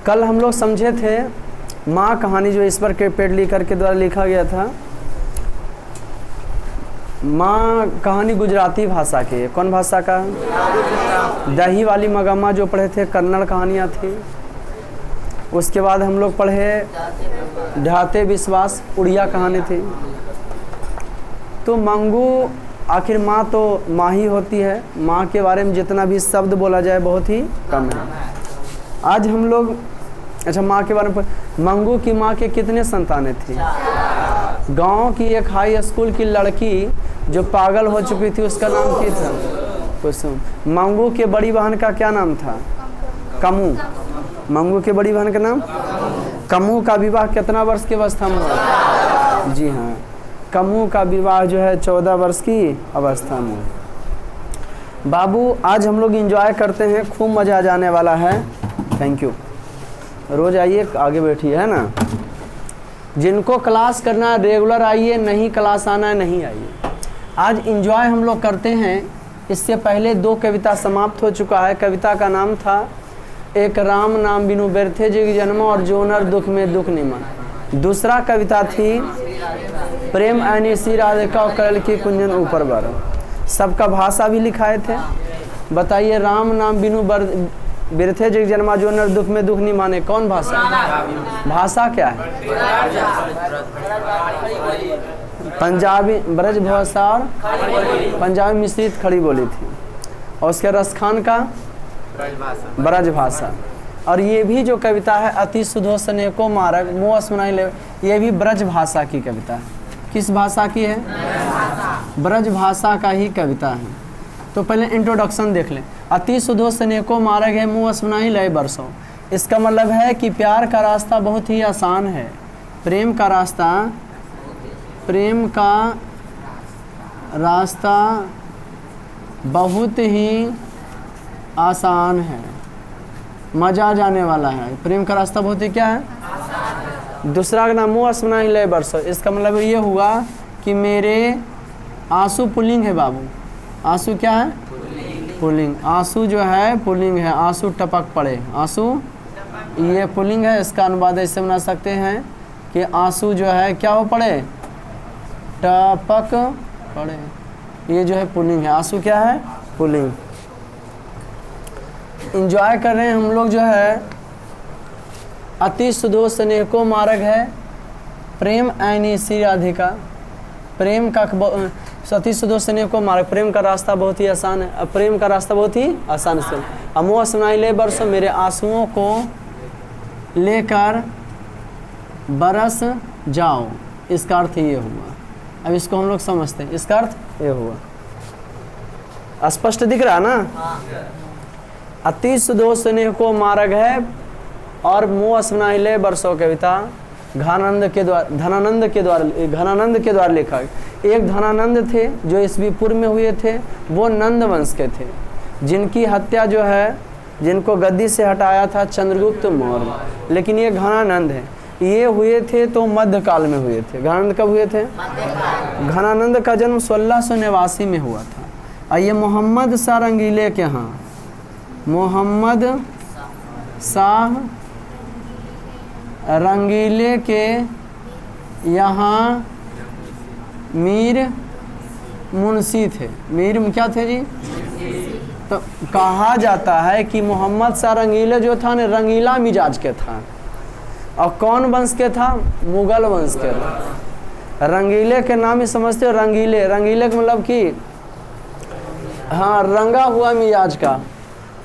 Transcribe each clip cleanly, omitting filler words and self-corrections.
कल हम लोग समझे थे माँ कहानी, जो ईश्वर के पेडलीकर के द्वारा लिखा गया था। माँ कहानी गुजराती भाषा की है। कौन भाषा का? दही वाली मगम्मा जो पढ़े थे, कन्नड़ कहानियाँ थी। उसके बाद हम लोग पढ़े ढाते विश्वास, उड़िया कहानी थी। तो मंगू, आखिर माँ तो माँ ही होती है। माँ के बारे में जितना भी शब्द बोला जाए बहुत ही कम है। आज हम लोग अच्छा माँ के बारे में, मंगू की माँ के कितने संतानें थी? गांव की एक हाई स्कूल की लड़की जो पागल हो चुकी थी, उसका नाम क्या था? कुसुम। मंगू के बड़ी बहन का क्या नाम था? कमू। मंगू के बड़ी बहन का नाम कमू। का विवाह कितना वर्ष की अवस्था में हुआ? जी हाँ, कमू का विवाह जो है 14 वर्ष की अवस्था में। बाबू आज हम लोग एंजॉय करते हैं, खूब मज़ा जाने वाला है। Thank you. रोज़ आइए, आगे बैठिए, है ना। जिनको क्लास करना है रेगुलर आइए, नहीं क्लास आना है नहीं आइए। आज एंजॉय हम लोग करते हैं। इससे पहले 2 कविता समाप्त हो चुका है। कविता का नाम था एक राम नाम बिनु व्यर्थे जिग जन्म और जोनर दुख में दुख निमन। दूसरा कविता थी प्रेम ऐसी राधिका करल की कुंजन ऊपर बर। सबका भाषा भी लिखाए थे। बताइए, राम नाम बिनु व्यर्थे जिग जन्मा जोनर दुख में दुख नहीं माने, कौन भाषा? भाषा क्या है? पंजाबी ब्रज भाषा और पंजाबी मिश्रित खड़ी बोली थी। और उसके रसखान का ब्रज भाषा। और ये भी जो कविता है अति सुधो स्नेह को मारक मुँह स्मनाई ले, ये भी ब्रज भाषा की कविता है। किस भाषा की है? ब्रज भाषा का ही कविता है। तो पहले इंट्रोडक्शन देख लें। अति सुधो स्नेह को मारक है मुँह स्मनाई लय बरसों। इसका मतलब है कि प्यार का रास्ता बहुत ही आसान है। प्रेम का रास्ता बहुत ही आसान है, मज़ा जाने वाला है। प्रेम का रास्ता बहुत ही क्या है? दूसरा का नाम मुँह स्मनाई लय बरसों। इसका मतलब ये हुआ कि मेरे आंसू पुल्लिंग है बाबू। आंसू क्या है? पुल्लिंग। आंसू जो है पुल्लिंग है, आंसू टपक पड़े। आंसू ये पुल्लिंग है। इसका अनुवाद ऐसे बना सकते हैं कि आंसू जो है क्या हो पड़े? टपक पड़े। ये जो है पुल्लिंग है। आंसू क्या है? पुल्लिंग। इंजॉय कर रहे हैं हम लोग जो है अति सुधो स्नेह को मार्ग है प्रेम ऐसी राधिका। प्रेम का अति सुधो स्नेह को मार्ग, प्रेम का रास्ता बहुत ही आसान है। अब प्रेम का रास्ता बहुत ही आसान से अमुआ सुनाई ले बरसों, मेरे आंसुओं को लेकर बरस जाओ। इसका अर्थ ये हुआ। अब इसको हम लोग समझते हैं। इसका अर्थ ये हुआ। स्पष्ट दिख रहा ना? अति सुधो स्नेह को मार्ग है और मुँह सुनाई ले बरसों कविता घनानंद के द्वारा लिखा। एक धनानंद थे जो ईसवीपुर में हुए थे, वो नंद वंश के थे, जिनकी हत्या जो है, जिनको गद्दी से हटाया था चंद्रगुप्त मौर्य। लेकिन ये घनानंद है, ये हुए थे तो मध्यकाल में हुए थे। घनानंद कब हुए थे? घनानंद का जन्म 1689 में हुआ था। और ये मोहम्मद शाह रंगीले के यहाँ, मोहम्मद शाह रंगीले के यहाँ मीर मुंशी थे। मीर क्या थे जी? तो कहा जाता है कि मोहम्मद शाह रंगीले जो था ना, रंगीला मिजाज के था। और कौन वंश के था? मुगल वंश के। रंगीले के नाम ही समझते हो? रंगीले, रंगीले का मतलब कि हाँ, रंगा हुआ मिजाज का।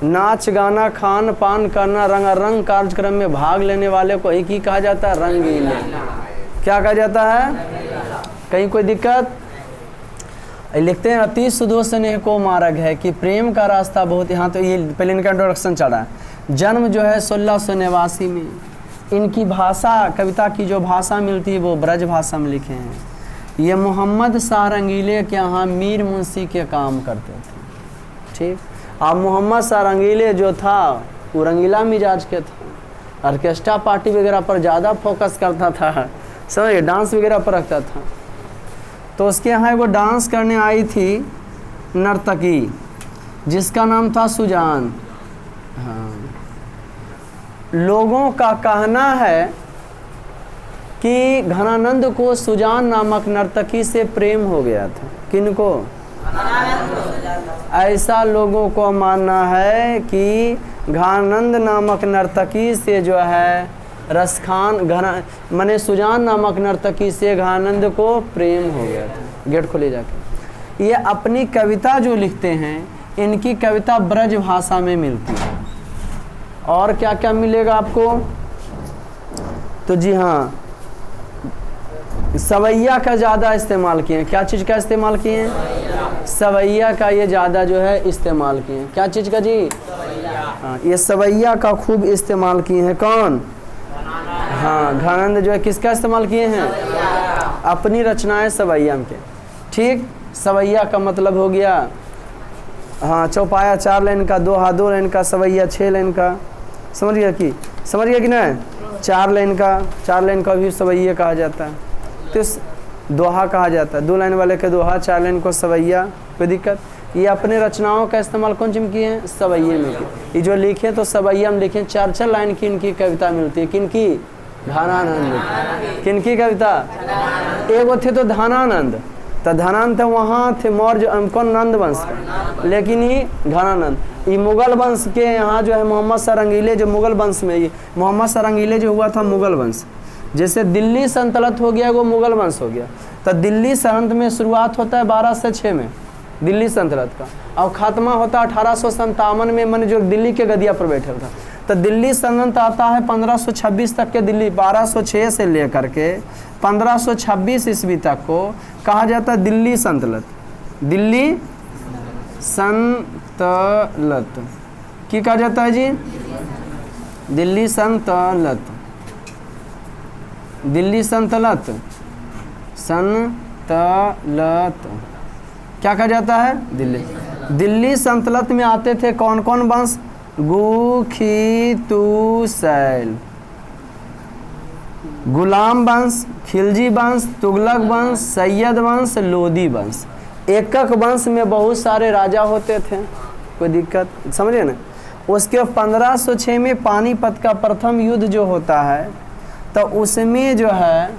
नाच गाना खान पान करना, रंगारंग कार्यक्रम में भाग लेने वाले को एक ही कहा जाता है रंगीले। क्या कहा जाता है? कहीं कोई दिक्कत? लिखते हैं अति सुधो स्नेह को मार्ग है कि प्रेम का रास्ता बहुत। यहाँ तो ये पहले इनका इंट्रोडक्शन चल रहा है। जन्म जो है 1689 में। इनकी भाषा, कविता की जो भाषा मिलती है वो ब्रज भाषा में लिखे हैं। ये मोहम्मद शाह रंगीले के यहाँ मीर मुंशी के काम करते थे। ठीक। अब मोहम्मद शाह रंगीले जो था वो रंगीला मिजाज के था। ऑर्केस्ट्रा पार्टी वगैरह पर ज़्यादा फोकस करता था, समझिए, डांस वगैरह पर रखता था। तो उसके यहाँ वो डांस करने आई थी नर्तकी, जिसका नाम था सुजान। हाँ, लोगों का कहना है कि घनानंद को सुजान नामक नर्तकी से प्रेम हो गया था। किनको? ऐसा लोगों को मानना है कि घनानंद नामक नर्तकी से जो है रसखान माने सुजान नामक नर्तकी से घनानंद को प्रेम हो गया था। गेट खोले जाके ये अपनी कविता जो लिखते हैं, इनकी कविता ब्रज भाषा में मिलती है। और क्या क्या मिलेगा आपको? तो जी हाँ, सवैया का ज़्यादा इस्तेमाल किए हैं। क्या चीज़ का इस्तेमाल किए हैं? सवैया का ये ज़्यादा जो है इस्तेमाल किए हैं। क्या चीज़ का जी? हाँ, ये सवैया का खूब इस्तेमाल किए हैं। कौन? हाँ, घनानंद जो है किसका इस्तेमाल किए हैं? अपनी रचनाएं सवैया के। ठीक, सवैया का मतलब हो गया हाँ चौपाया 4 लाइन का, दोहा 2 लाइन का, सवैया 6 लाइन का। समझ गया कि नहीं? 4 लाइन का भी सवैया कहा जाता है, तो दोहा कहा जाता है। 2 लाइन वाले के दोहा, 4 लाइन को सवैया। कोई दिक्कत? ये अपने रचनाओं का इस्तेमाल कौन चीज किए हैं? सवैये में किए। ये जो लिखे तो सवैया में लिखे। 4-4 लाइन की इनकी कविता मिलती है। किनकी? धनानंद। किनकी कविता? एगो थे तो धनानंद, तो धनानंद वहाँ थे मौर्य कौन नंद वंश का, लेकिन ये घनानंद ये मुगल वंश के यहाँ जो है मोहम्मद सरंगीले जो मुगल वंश में, ये मोहम्मद सरंगीले जो हुआ था मुगल वंश। जैसे दिल्ली सल्तनत हो गया वो मुगल वंश हो गया। तो दिल्ली सल्तनत में शुरुआत होता है 1206 में दिल्ली सल्तनत का, और ख़त्मा होता है 1857 में, मैंने जो दिल्ली के गदिया पर बैठा था। तो दिल्ली सल्तनत आता है 1526 तक के। दिल्ली 1206 से लेकर के 1526 ईस्वी तक को कहा जाता है दिल्ली सल्तनत। दिल्ली सल्तनत की कहा जाता है जी? दिल्ली सल्तनत। दिल्ली सल्तनत क्या कहा जाता है? दिल्ली सल्तनत में आते थे कौन कौन वंश? गुखितुसैल, गुलाम वंश, खिलजी वंश, तुगलक वंश, सैयद वंश, लोदी वंश। एक वंश में बहुत सारे राजा होते थे। कोई दिक्कत? समझे ना? उसके 1506 में पानीपत का प्रथम युद्ध जो होता है, तो उसमें जो है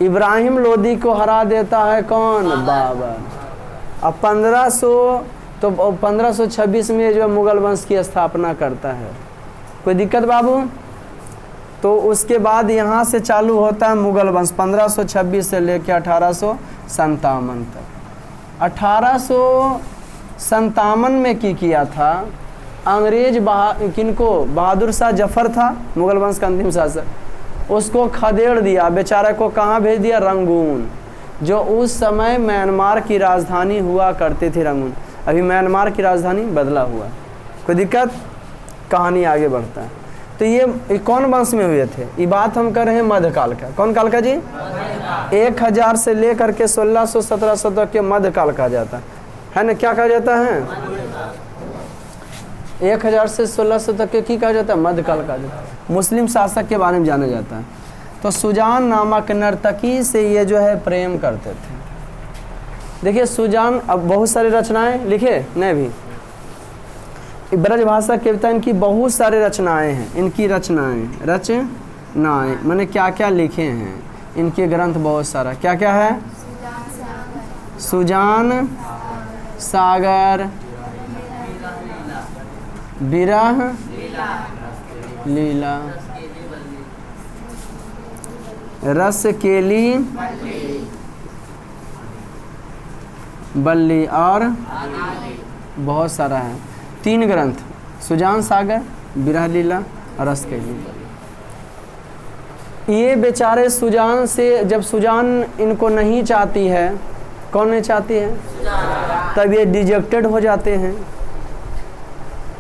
इब्राहिम लोदी को हरा देता है कौन? बाबर। अब 1526 में जो मुगल वंश की स्थापना करता है। कोई दिक्कत बाबू? तो उसके बाद यहाँ से चालू होता है मुगल वंश 1526 से लेकर 1857 तक। 1857 में किया था अंग्रेज किनको? बहादुर शाह जफर था मुगल वंश का अंतिम शासक। उसको खदेड़ दिया बेचारा को। कहाँ भेज दिया? रंगून, जो उस समय म्यांमार की राजधानी हुआ करती थी। रंगून अभी म्यांमार की राजधानी बदला हुआ। कोई दिक्कत? कहानी आगे बढ़ता है। तो ये कौन वंश में हुए थे? ये बात हम कर रहे हैं मध्यकाल का। कौन काल का जी? 1000 से लेकर के 1600-1700 तक के मध्यकाल कहा जाता है ना? क्या कहा जाता है? 1000 से 1600 तक के कहा जाता है? मध्यकाल कहा जाता है। मुस्लिम शासक के बारे में जाना जाता है। तो सुजान नामक नर्तकी से ये जो है प्रेम करते थे। देखिए सुजान अब बहुत सारी रचनाएं लिखे नहीं भी, ब्रज भाषा कविता इनकी बहुत सारी रचनाएं हैं। इनकी रचनाएं मैंने क्या क्या लिखे हैं, इनके ग्रंथ बहुत सारा। क्या क्या है? सुजान सागर, विरह लीला, रस केली बल्ली, और बहुत सारा है। 3 ग्रंथ, सुजान सागर, विरह लीला और रस केली। ये बेचारे सुजान से, जब सुजान इनको नहीं चाहती है, कौन नहीं चाहती है? तब ये डिजेक्टेड हो जाते हैं।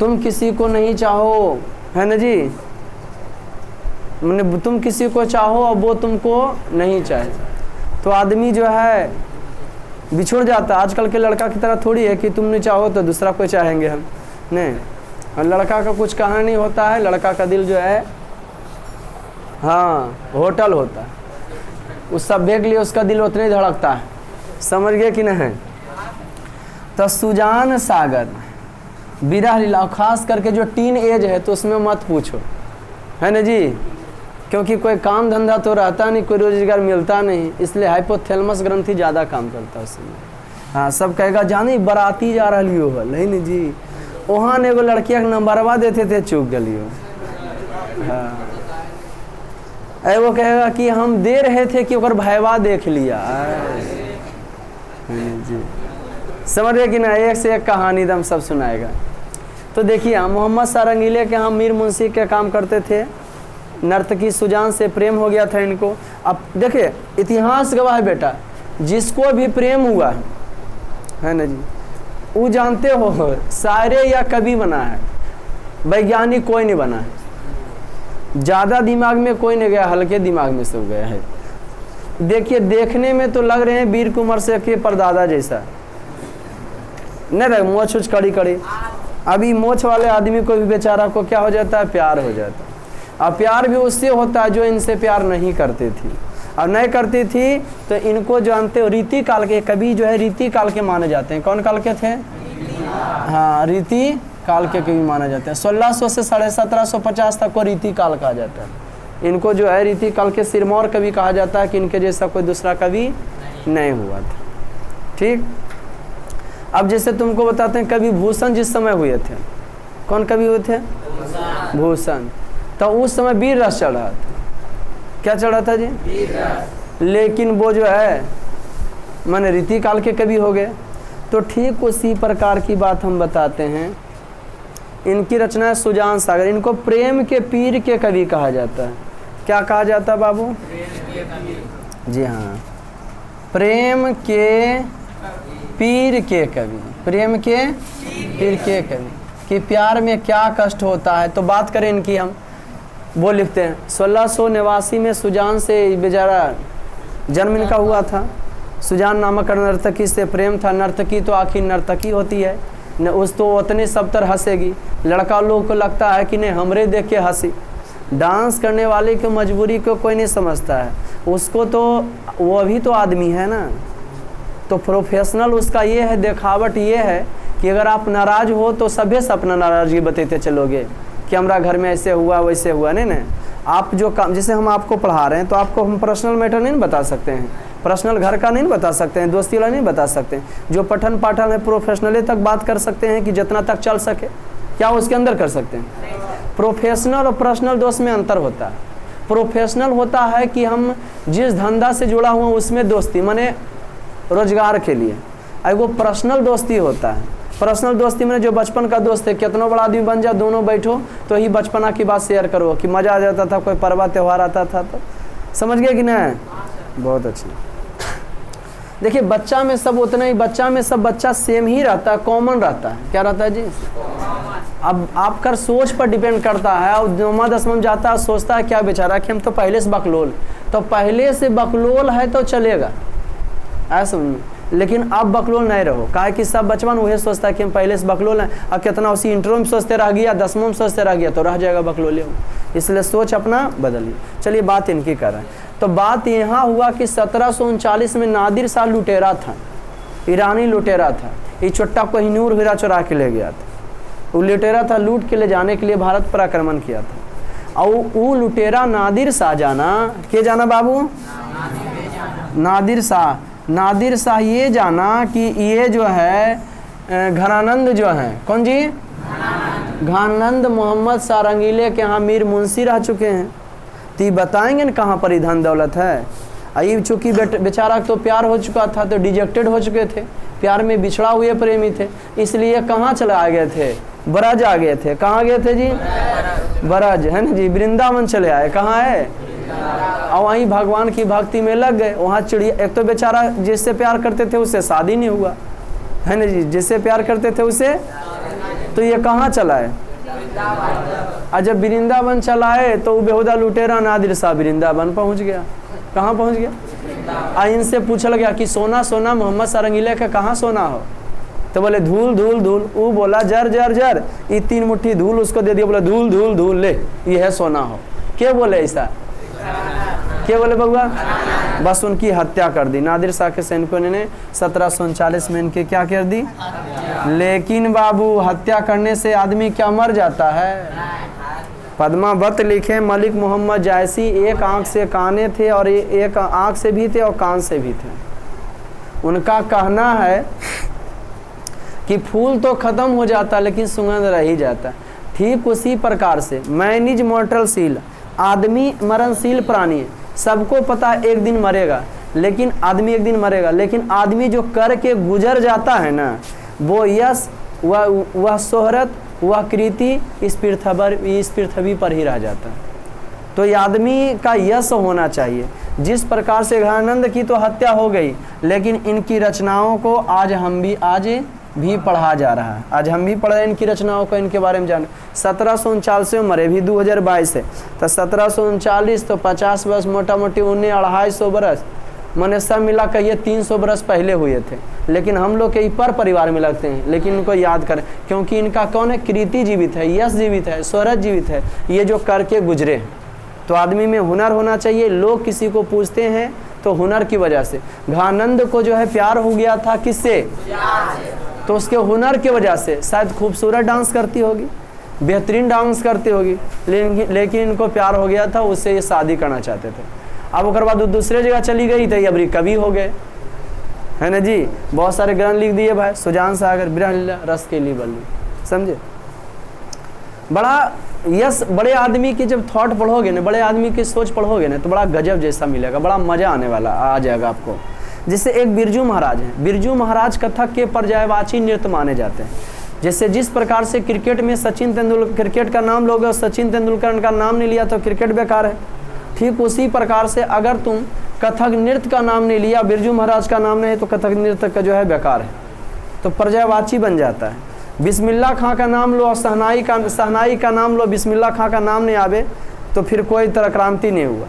तुम किसी को नहीं चाहो, है ना जी? मैंने तुम किसी को चाहो और वो तुमको नहीं चाहे, तो आदमी जो है बिछुड़ जाता है। आजकल के लड़का की तरह थोड़ी है कि तुम नहीं चाहो तो दूसरा कोई चाहेंगे हम, नहीं। और लड़का का कुछ कहना नहीं होता है। लड़का का दिल जो है हाँ होटल होता है। उस सभ्य के लिए उसका दिल उतने ही धड़कता है। समझ गए कि नहीं? तो सुजान सागर, विरह लीला, खास करके जो टीन एज है तो उसमें मत पूछो। है ना जी, क्योंकि कोई काम धंधा तो रहता नहीं, कोई रोजगार मिलता नहीं, इसलिए हाइपोथैलेमस ग्रंथि ज़्यादा काम करता है उसमें। हाँ, सब कहेगा जानी बराती जा रही हो नहीं नहीं जी, वहाँ ने एगो लड़किया के नंबरवा देते थे, चूक गलियो। हाँ, वो कहेगा कि हम दे रहे थे कि ओकर भाईवा देख लिया जी। समझ रहे कि ना, एक से एक कहानी दम सब सुनाएगा। तो देखिए, मोहम्मद सारंगीले के यहाँ मीर मुंशी के काम करते थे, नर्तकी सुजान से प्रेम हो गया था इनको। अब देखिए, इतिहास गवाह है बेटा, जिसको भी प्रेम हुआ है ना जी, वो जानते हो शायरे या कवि बना है, वैज्ञानिक कोई नहीं बना है। ज़्यादा दिमाग में कोई नहीं गया, हल्के दिमाग में सब गया है। देखिए, देखने में तो लग रहे हैं वीर कुंवर से के परदादा जैसा, नहीं रहे मोछ उछ कड़ी कड़ी। अभी मोछ वाले आदमी को भी बेचारा को क्या हो जाता है, प्यार हो जाता है। अब प्यार भी उससे होता है जो इनसे प्यार नहीं करती थी, और नहीं करती थी तो इनको जानते हो रीति काल के कवि जो है, रीति काल के माने जाते हैं। कौन काल के थे? हाँ, रीति काल के कवि माना जाता है। 1600 से 1750 तक को रीति काल कहा जाता है। इनको जो है रीति काल के सिरमौर कवि कहा जाता है कि इनके जैसा कोई दूसरा कवि नहीं हुआ था। ठीक, अब जैसे तुमको बताते हैं कवि भूषण जिस समय हुए थे, कौन कवि हुए थे? भूषण। तो उस समय वीर रस चढ़ रहा था। क्या चढ़ रहा था जी? वीर रस। लेकिन वो जो है माने रीति काल के कवि हो गए। तो ठीक उसी प्रकार की बात हम बताते हैं। इनकी रचना है सुजान सागर। इनको प्रेम के पीर के कवि कहा जाता है। क्या कहा जाता है बाबू? जी हाँ, प्रेम के पीर के कवि। प्रेम के पीर के कवि कि प्यार में क्या कष्ट होता है। तो बात करें इनकी हम, वो लिखते हैं 1689 में सुजान से बेचारा जन्म इनका हुआ था। सुजान नामक नर्तकी से प्रेम था। नर्तकी तो आखिर नर्तकी होती है न, उस तो उतने सब तरह हंसेगी। लड़का लोग को लगता है कि नहीं हमरे देख के हंसी। डांस करने वाले की मजबूरी को कोई नहीं समझता है, उसको तो वो भी तो आदमी है ना। तो प्रोफेशनल उसका ये है, दिखावट ये है कि अगर आप नाराज़ हो तो सभे से अपना नाराज़गी बताते चलोगे कि हमारा घर में ऐसे हुआ वैसे हुआ। नहीं नहीं, आप जो काम, जैसे हम आपको पढ़ा रहे हैं तो आपको हम पर्सनल मैटर नहीं बता सकते हैं, पर्सनल घर का नहीं बता सकते हैं, दोस्ती वाला नहीं बता सकते हैं। जो पठन पाठन है प्रोफेशनली तक बात कर सकते हैं कि जितना तक चल सके, क्या उसके अंदर कर सकते हैं। प्रोफेशनल और पर्सनल दोस्त में अंतर होता है। प्रोफेशनल होता है कि हम जिस धंधा से जुड़ा हुआ उसमें दोस्ती माने रोजगार के लिए। वो पर्सनल दोस्ती होता है। पर्सनल दोस्ती में जो बचपन का दोस्त है, कितना बड़ा आदमी बन जाए, दोनों बैठो तो ही बचपना की बात शेयर करो कि मज़ा आ जाता था, कोई पर्व त्यौहार आता था तो। समझ गए कि नहीं? बहुत अच्छी। देखिए, बच्चा में सब उतना ही, बच्चा में सब बच्चा सेम ही रहता है, कॉमन रहता है। क्या रहता है जी? अब आपका सोच पर डिपेंड करता है। और 9वां 10वां जाता है, सोचता है क्या बेचारा कि हम तो पहले से बकलोल, तो पहले से बकलोल है तो चलेगा ऐसा। लेकिन अब बकलोल नहीं रहो, काहे कि सब बचपन वही सोचता है कि हम पहले से बकलोल हैं। अब कितना उसी इंटरव्यू में सोचते रह गया, 10वां में सोचते रह गया तो रह जाएगा बकलोले। इसलिए सोच अपना बदलिए। चलिए, बात इनकी कर रहे हैं। तो बात यहाँ हुआ कि 1739 में नादिर शाह लुटेरा था, ईरानी लुटेरा था। ये छोटा कोहिनूर हीरा चुरा के ले गया था। वो लुटेरा था, लूट के ले जाने के लिए भारत पर आक्रमण किया था। और वो लुटेरा नादिर शाह जाना, के जाना बाबू? नादिर शाह। नादिर शाह ये जाना कि ये जो है घनानंद जो है, कौन जी? घनानंद मोहम्मद सारंगीले के यहाँ मीर मुंशी रह चुके हैं। तो ये बताएंगे न कहाँ पर धन दौलत है। अभी चूँकि बेचारा तो प्यार हो चुका था तो डिजेक्टेड हो चुके थे, प्यार में बिछड़ा हुए प्रेमी थे, इसलिए कहाँ चले आ गए थे? ब्रज आ गए थे। कहाँ गए थे जी? ब्रज, है ना जी, वृंदावन चले आए। कहाँ है? और वहीं भगवान की भक्ति में लग गए। वहाँ चिड़िया, एक तो बेचारा जिससे प्यार करते थे उससे शादी नहीं हुआ, है ना जी, जिससे प्यार करते थे उससे। तो ये कहाँ चला है? और जब वृंदावन चला है तो वो बेहुदा लुटेरा नादिर शाह वृंदावन पहुँच गया। कहाँ पहुँच गया? इनसे पूछा गया कि सोना सोना मोहम्मद सारंगीले का कहाँ सोना हो? तो बोले धूल धूल धूल। वो बोला जर जर जर, ये 3 मुट्ठी धूल उसको दे दिया। बोला धूल धूल धूल, ले ये है सोना हो। क्या बोले ऐसा? क्या बोले बउआ? बस उनकी हत्या कर दी। नादिर शाह के सैनिकों ने 1739 में इनकी क्या कर दी? लेकिन बाबू, हत्या करने से आदमी क्या मर जाता है? पद्मावत लिखे मलिक मोहम्मद जायसी, एक आंख से काने थे और एक आंख से भी थे और कान से भी थे। उनका कहना है कि फूल तो ख़त्म हो जाता लेकिन सुगंध रह ही जाता। ठीक उसी प्रकार से मैन इज मॉर्टलशील, आदमी मरणशील प्राणी है। सबको पता एक दिन मरेगा, लेकिन आदमी एक दिन मरेगा, लेकिन आदमी जो करके गुजर जाता है ना, वो यश, वह शोहरत, वह कृति इस पृथ्वी पर ही रह जाता है। तो ये आदमी का यश होना चाहिए। जिस प्रकार से घनानंद की तो हत्या हो गई, लेकिन इनकी रचनाओं को आज भी पढ़ा जा रहा है। आज हम भी पढ़ रहे हैं इनकी रचनाओं को, इनके बारे में जाने। 1739 में मरे, भी 2022 है तो 1739 तो 50 वर्ष मोटा मोटी 250 बरस, मैंने सब मिला कर ये 300 बरस पहले हुए थे। लेकिन हम लोग के पर परिवार में लगते हैं, लेकिन इनको याद करें क्योंकि इनका कौन है, कृति जीवित है, यश जीवित है, शोहरत जीवित है, ये जो करके गुजरे हैं। तो आदमी में हुनर होना चाहिए। लोग किसी को पूछते हैं तो हुनर की वजह से। घनानंद को जो है प्यार हो गया था किससे, तो उसके हुनर की वजह से। शायद खूबसूरत डांस करती होगी, बेहतरीन डांस करती होगी, लेकिन इनको प्यार हो गया था, उससे ये शादी करना चाहते थे। अब उसके बाद वो दूसरे जगह चली गई तो ये अभी कवि हो गए, है ना जी। बहुत सारे ग्रंथ लिख दिए भाई, सुजान सागर, विरह लीला, रस के लिए बल्लू, समझे। बड़ा यस, बड़े आदमी की जब थॉट पढ़ोगे ना, बड़े आदमी की सोच पढ़ोगे ना, तो बड़ा गजब जैसा मिलेगा, बड़ा मजा आने वाला आ जाएगा आपको। जैसे एक बिरजू महाराज हैं, बिरजू महाराज कथक के पर्यायवाची नृत्य माने जाते हैं। जैसे जिस प्रकार से क्रिकेट में सचिन तेंदुलकर, क्रिकेट का नाम लोगे और सचिन तेंदुलकर का नाम नहीं लिया तो क्रिकेट बेकार है। ठीक उसी प्रकार से अगर तुम कथक नृत्य का नाम नहीं लिया, बिरजू महाराज का नाम नहीं है, तो कथक नृत्य का जो है बेकार है, तो पर्यायवाची बन जाता है। बिस्मिल्लाह खां का नाम लो और शहनाई का नाम लो, बिस्मिल्लाह खां का नाम नहीं आवे तो फिर कोई तरह क्रांति नहीं हुआ।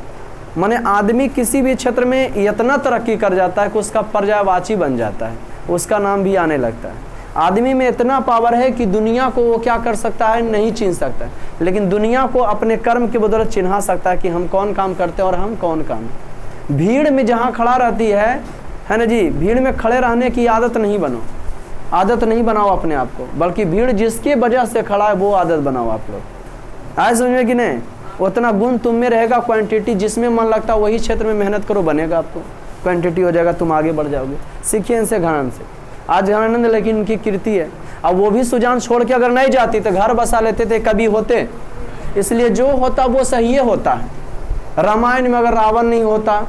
माने आदमी किसी भी क्षेत्र में इतना तरक्की कर जाता है कि उसका पर्यायवाची बन जाता है, उसका नाम भी आने लगता है। आदमी में इतना पावर है कि दुनिया को वो क्या कर सकता है, नहीं छीन सकता है, लेकिन दुनिया को अपने कर्म के बदौलत चिन्हा सकता है कि हम कौन काम करते हैं और हम कौन काम। भीड़ में जहाँ खड़ा रहती है ना जी, भीड़ में खड़े रहने की आदत नहीं बनाओ अपने आप को, बल्कि भीड़ जिसके वजह से खड़ा है वो आदत बनाओ आप लोग। आए समझ में कि नहीं, उतना गुण तुम में रहेगा। क्वांटिटी जिसमें मन लगता है वही क्षेत्र में मेहनत करो, बनेगा आपको, क्वांटिटी हो जाएगा, तुम आगे बढ़ जाओगे। सीखिए इनसे घनानंद से। आज घनानंद लेकिन इनकी कीर्ति है। अब वो भी सुजान छोड़ के अगर नहीं जाती तो घर बसा लेते थे, कभी होते। इसलिए जो होता वो सही होता है। रामायण में अगर रावण नहीं होता,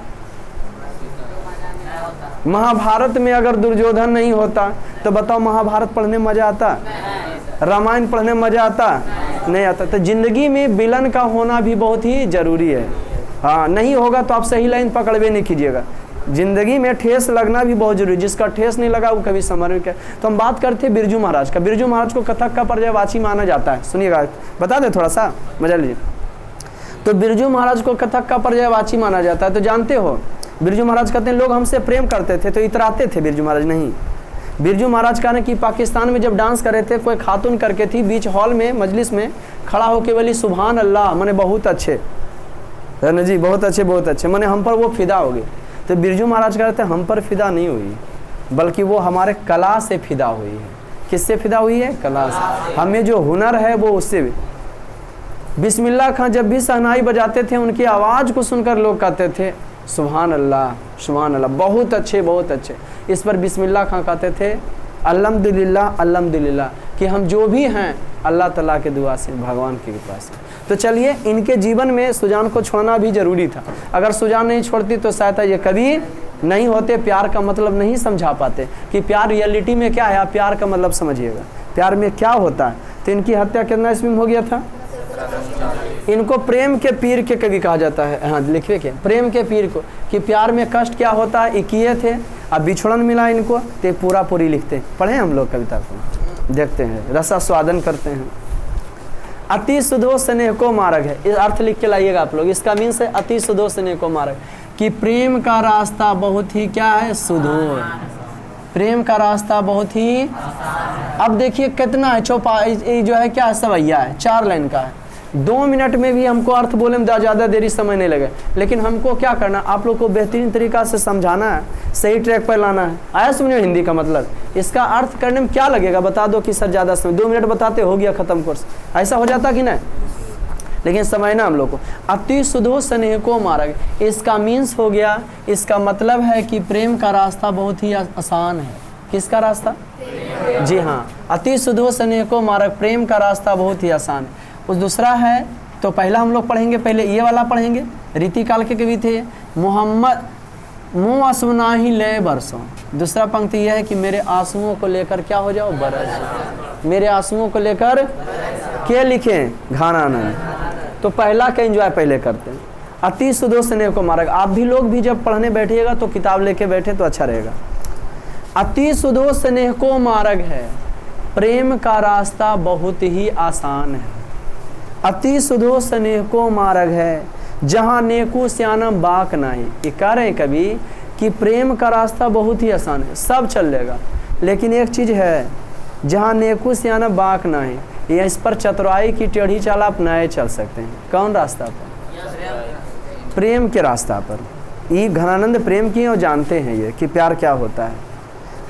महाभारत में अगर दुर्योधन नहीं होता, तो बताओ महाभारत पढ़ने में मजा आता, रामायण पढ़ने में मजा आता नहीं आता। तो जिंदगी में विलन का होना भी बहुत ही जरूरी है। हाँ, नहीं होगा तो आप सही लाइन पकड़वे नहीं कीजिएगा। जिंदगी में ठेस लगना भी बहुत जरूरी है। जिसका ठेस नहीं लगा वो कभी समझ में क्या। तो हम बात करते हैं बिरजू महाराज का। बिरजू महाराज को कथक का पर्यायवाची माना जाता है। सुनिएगा, बता दे थोड़ा सा, मजा लीजिए। तो बिरजू महाराज को कथक का पर्यायवाची माना जाता है। तो जानते हो बिरजू महाराज कहते हैं लोग हमसे प्रेम करते थे तो इतराते थे, बिरजू महाराज नहीं। बिरजू महाराज कहने कि पाकिस्तान में जब डांस कर रहे थे, कोई खातून करके थी, बीच हॉल में मजलिस में खड़ा होके बोली सुभान अल्लाह, मैंने बहुत अच्छे है ना जी, बहुत अच्छे, मैंने हम पर वो फिदा हो गई। तो बिरजू महाराज कहते हैं हम पर फिदा नहीं हुई, बल्कि वो हमारे कला से फिदा हुई है। किससे फिदा हुई है? कला से। हमें जो हुनर है वो उससे भी। बिस्मिल्लाह खां जब भी शहनाई बजाते थे, उनकी आवाज़ को सुनकर लोग कहते थे सुभान अल्लाह, सुभान अल्लाह, बहुत अच्छे। इस पर बिस्मिल्लाह खां कहते थे अल्हम्दुलिल्लाह, कि हम जो भी हैं अल्लाह ताला के दुआ से, भगवान की कृपा से। तो चलिए, इनके जीवन में सुजान को छोड़ना भी जरूरी था। अगर सुजान नहीं छोड़ती तो शायद ये कभी नहीं होते। प्यार का मतलब नहीं समझा पाते कि प्यार रियलिटी में क्या है। आप प्यार का मतलब समझिएगा, प्यार में क्या होता है। तो इनकी हत्या कितना ईस्वी में हो गया था? इनको प्रेम के पीर के कवि कहा जाता है। हाँ, लिखिए के प्रेम के पीर को, कि प्यार में कष्ट क्या होता है, किए थे, अब बिछड़न मिला इनको, तो पूरी लिखते हैं। पढ़े हम लोग कविता को, देखते हैं, रसा स्वादन करते हैं। अति सुधो स्नेह को मार्ग है, इस अर्थ लिख के लाइएगा आप लोग। इसका मीन्स है अति सुधो स्नेह को मार्ग, कि प्रेम का रास्ता बहुत ही क्या है, सुधो। प्रेम का रास्ता बहुत ही, अब देखिए कितना है, जो है क्या सवैया है, 4 लाइन का है। 2 मिनट में भी हमको अर्थ बोले में ज़्यादा देरी समय नहीं लगे, लेकिन हमको क्या करना, आप लोग को बेहतरीन तरीका से समझाना है, सही ट्रैक पर लाना है। आया समझ में हिंदी का मतलब? इसका अर्थ करने में क्या लगेगा, बता दो कि सर ज़्यादा समय, 2 मिनट बताते हो गया ख़त्म कोर्स, ऐसा हो जाता कि नहीं? लेकिन समझना हम लोग को, अति सुधो स्नेह को मार्ग, इसका मीन्स हो गया, इसका मतलब है कि प्रेम का रास्ता बहुत ही आसान है। किसका रास्ता? जी हाँ, अति सुधो स्नेह को मार्ग, प्रेम का रास्ता बहुत ही आसान है। उस दूसरा है, तो पहला हम लोग पढ़ेंगे, पहले ये वाला पढ़ेंगे, रीति काल के कवि थे मोहम्मद, मुँह आंसुना ही ले बरसों। दूसरा पंक्ति यह है कि मेरे आंसुओं को लेकर क्या हो जाओ, बरस, मेरे आंसुओं को लेकर के लिखें घानानंद। तो पहला का एंजॉय पहले करते हैं, अति सुधो स्नेह को मार्ग। आप भी लोग भी जब पढ़ने बैठिएगा तो किताब लेके बैठे तो अच्छा रहेगा। अति सुधो स्नेह को मार्ग है, प्रेम का रास्ता बहुत ही आसान है। अति सुधो स्नेह को मार्ग है, जहाँ नेकू श्यानम बाक नहीं। ये कह रहे कभी कि प्रेम का रास्ता बहुत ही आसान है, सब चल लेगा, लेकिन एक चीज़ है, जहाँ नेकू श्यानम बाक नहीं, ये इस पर चतुराई की टेढ़ी चाल आप नए चल सकते हैं। कौन रास्ता पर? प्रेम के रास्ता पर। ये घनानंद प्रेम की और जानते हैं ये कि प्यार क्या होता है।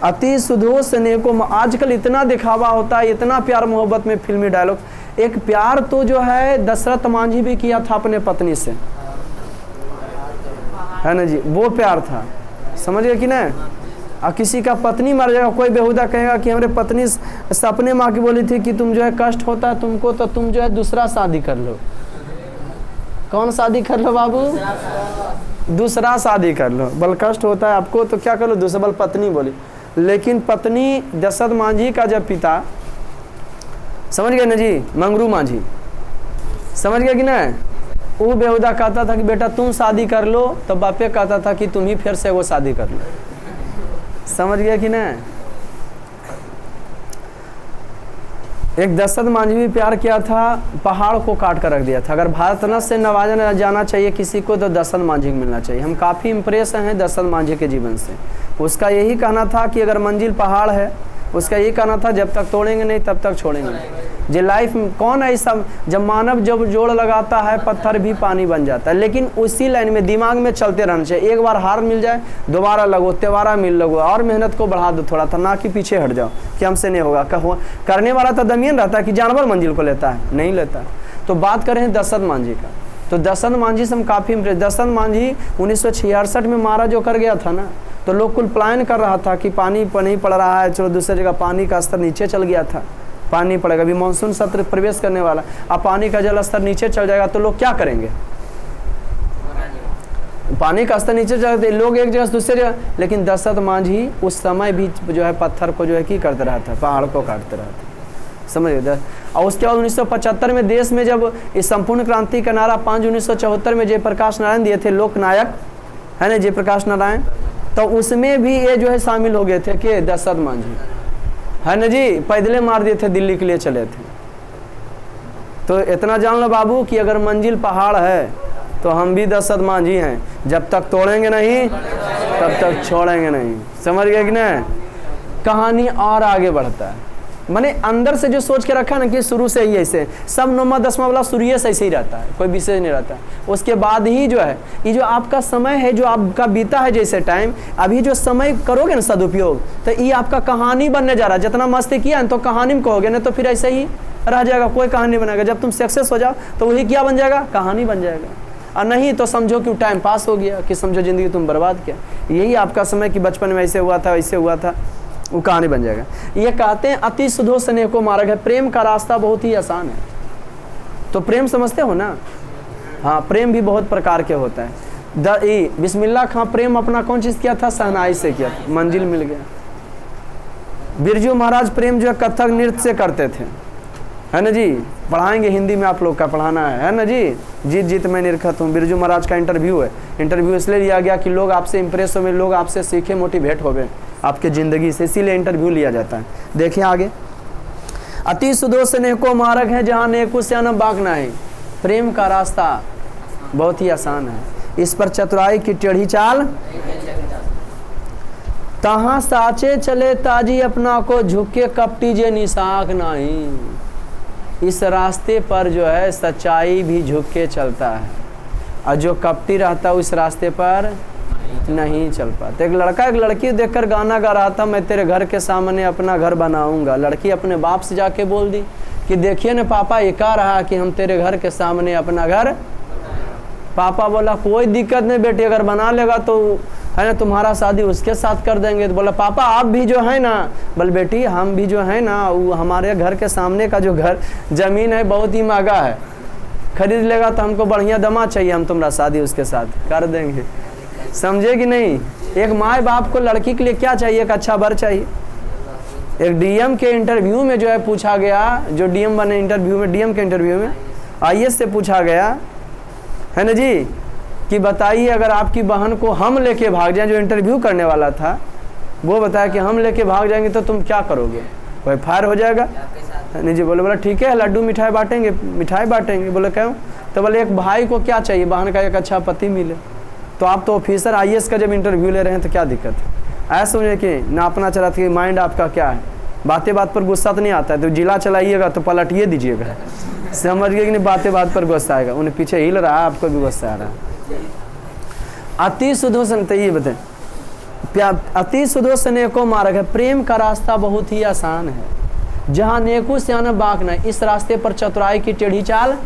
अति सुधो स्नेह को, आजकल इतना दिखावा होता है, इतना प्यार मोहब्बत में फिल्मी डायलॉग। एक प्यार तो जो है दशरथ मांझी भी किया था अपने पत्नी से, है ना जी, वो प्यार था, समझ गए कि नहीं। और किसी का पत्नी मर जाएगा, कोई बेहुदा कहेगा कि हमारे पत्नी सपने माँ की बोली थी कि तुम जो है कष्ट होता है तुमको, तो तुम जो है दूसरा शादी कर लो। कौन शादी कर लो बाबू? दूसरा शादी कर लो। बल कष्ट होता है आपको तो क्या कर लो, दूसरा बल पत्नी बोली। लेकिन पत्नी दशरथ मांझी का जब पिता, समझ गए ना जी, मंगरू मांझी, समझ गए कि ना, वो बेहुदा कहता था कि बेटा तुम शादी कर लो, तो बापे कहता था कि तुम ही फिर से वो शादी कर लो। समझ गए कि ना। एक दशरथ मांझी भी प्यार किया था, पहाड़ को काट कर रख दिया था। अगर भारत रत्न से नवाजा जाना चाहिए किसी को तो दशरथ मांझी को मिलना चाहिए। हम काफ़ी इम्प्रेस हैं दशरथ मांझी के जीवन से। उसका यही कहना था कि अगर मंजिल पहाड़ है, उसका यही कहना था जब तक तोड़ेंगे नहीं तब तक छोड़ेंगे नहीं। जो लाइफ में कौन ऐसा, जब मानव जब जोड़ लगाता है पत्थर भी पानी बन जाता है। लेकिन उसी लाइन में दिमाग में चलते रहना चाहिए। एक बार हार मिल जाए दोबारा लगो, दोबारा मिल लगो, और मेहनत को बढ़ा दो थोड़ा, था ना कि पीछे हट जाओ कि हमसे नहीं होगा। करने वाला तो दमियन रहता है कि जानवर मंजिल को लेता है, नहीं लेता। तो बात करें दशरथ मांझी का, तो दशरथ मांझी से हम काफ़ी इम्प्रेस। दशरथ मांझी 1966 में मारा जो कर गया था ना, तो लोग कुल प्लान कर रहा था कि पानी नहीं पड़ रहा है, चलो दूसरी जगह पानी का स्तर नीचे चल गया था, पानी पड़ेगा, अभी मानसून सत्र प्रवेश करने वाला, अब पानी का जल स्तर नीचे चल जाएगा तो लोग क्या करेंगे, पानी का स्तर नीचे चल जाए, लोग एक जगह से दूसरी जगह। लेकिन दशरथ मांझी उस समय भी जो है पत्थर को जो है की करते रहा था, पहाड़ को काटते रहा था, समझ गए। और उसके बाद 1975 में देश में जब इस संपूर्ण क्रांति का नारा 5 1974 में जयप्रकाश नारायण दिए थे, लोक नायक है ना जयप्रकाश नारायण, तो उसमें भी ये जो है शामिल हो गए थे कि दशरथ मांझी, है ना जी, पैदले मार दिए थे, दिल्ली के लिए चले थे। तो इतना जान लो बाबू कि अगर मंजिल पहाड़ है तो हम भी दशरथ मांझी हैं, जब तक तोड़ेंगे नहीं तब तक छोड़ेंगे नहीं। समझ गए कि नहीं। कहानी और आगे बढ़ता है, मैंने अंदर से जो सोच के रखा ना कि शुरू से ही ऐसे सब 9वां 10वां वाला शुरू से ऐसे ही रहता है, कोई विशेष नहीं रहता। उसके बाद ही जो है ये जो आपका समय है, जो आपका बीता है जैसे टाइम, अभी जो समय करोगे ना सदुपयोग, तो ये आपका कहानी बनने जा रहा है। जितना मस्ती किया ना तो कहानी में कहोगे, ना तो फिर ऐसे ही रह जाएगा, कोई कहानी बनेगा। जब तुम सक्सेस हो जाओ तो वही क्या बन जाएगा, कहानी बन जाएगा। और नहीं तो समझो कि टाइम पास हो गया, कि समझो ज़िंदगी तुम बर्बाद किया। यही आपका समय कि बचपन में ऐसे हुआ था वैसे हुआ था, वो कहानी बन जाएगा। ये कहते हैं अति सुधो स्नेह को मार्ग है, प्रेम का रास्ता बहुत ही आसान है। तो प्रेम समझते हो ना। हाँ, प्रेम भी बहुत प्रकार के होता है। बिस्मिल्लाह खां प्रेम अपना कौन चीज़ किया था, शहनाई से किया था, मंजिल मिल गया। बिरजू महाराज प्रेम जो है कथक नृत्य से करते थे, है ना जी, पढ़ाएंगे हिंदी में, आप लोग का पढ़ाना है ना जी। जीत जीत मैं निरखत हूँ, बिरजू महाराज का इंटरव्यू है। इंटरव्यू इसलिए लिया गया कि लोग आपसे इंप्रेस हो, लोग आपसे सीखे, मोटिवेट हो गए आपके ज़िंदगी से, इसीलिए इंटरव्यू लिया जाता है। देखिए आगे, अति सुधो स्नेह को मार्ग है, जहाँ नेकू से न बागना है। प्रेम का रास्ता बहुत ही आसान है, इस पर चतुराई की टेढ़ी चाल, तहाँ साचे चले ताजी अपना को, झुके कपटी जे निशाक नहीं। इस रास्ते पर जो है सच्चाई भी झुक के चलता है, और जो कपटी रहता है उस रास्ते पर नहीं चल पाता। एक लड़का एक लड़की देखकर गाना गा रहा था, मैं तेरे घर के सामने अपना घर बनाऊंगा। लड़की अपने बाप से जाके बोल दी कि देखिए ना पापा ये कह रहा कि हम तेरे घर के सामने अपना घर। पापा बोला कोई दिक्कत नहीं बेटी, अगर बना लेगा तो है ना तुम्हारा शादी उसके साथ कर देंगे। तो बोला पापा आप भी जो है ना, बोल बेटी हम भी जो है ना, वो हमारे घर के सामने का जो घर ज़मीन है बहुत ही महंगा है, खरीद लेगा तो हमको बढ़िया दमा चाहिए, हम तुम्हारा शादी उसके साथ कर देंगे। समझे कि नहीं? एक माँ बाप को लड़की के लिए क्या चाहिए? एक अच्छा वर चाहिए। एक डीएम के इंटरव्यू में जो है पूछा गया, जो डीएम बने इंटरव्यू में, डीएम के इंटरव्यू में आईएएस से पूछा गया है ना जी, कि बताइए अगर आपकी बहन को हम लेके भाग जाएं, जो इंटरव्यू करने वाला था वो बताया कि हम लेके भाग जाएंगे तो तुम क्या करोगे? कोई फायर हो जाएगा है ना जी। बोला ठीक है लड्डू मिठाई बांटेंगे, मिठाई बांटेंगे। बोले क्यों? तो बोले एक भाई को क्या चाहिए? बहन का एक अच्छा पति मिले। तो आप तो ऑफिसर आईएएस का जब इंटरव्यू ले रहे हैं तो क्या दिक्कत है? ऐसा समझे कि नापना चला था कि माइंड आपका क्या है, बातें बात पर गुस्सा तो नहीं आता है, तो जिला चलाइएगा तो पलटिए दीजिएगा। समझ गए कि नहीं? बातें बात पर गुस्सा आएगा, उन्हें पीछे हिल रहा है, आपको भी गुस्सा आ रहा है। अति सुदोषण, तो ये बताए अति सुदोषण एको मार्ग है, प्रेम का रास्ता बहुत ही आसान है, जहाँ नेको सियाना बाक न, इस रास्ते पर चतुराई की टेढ़ी चाल।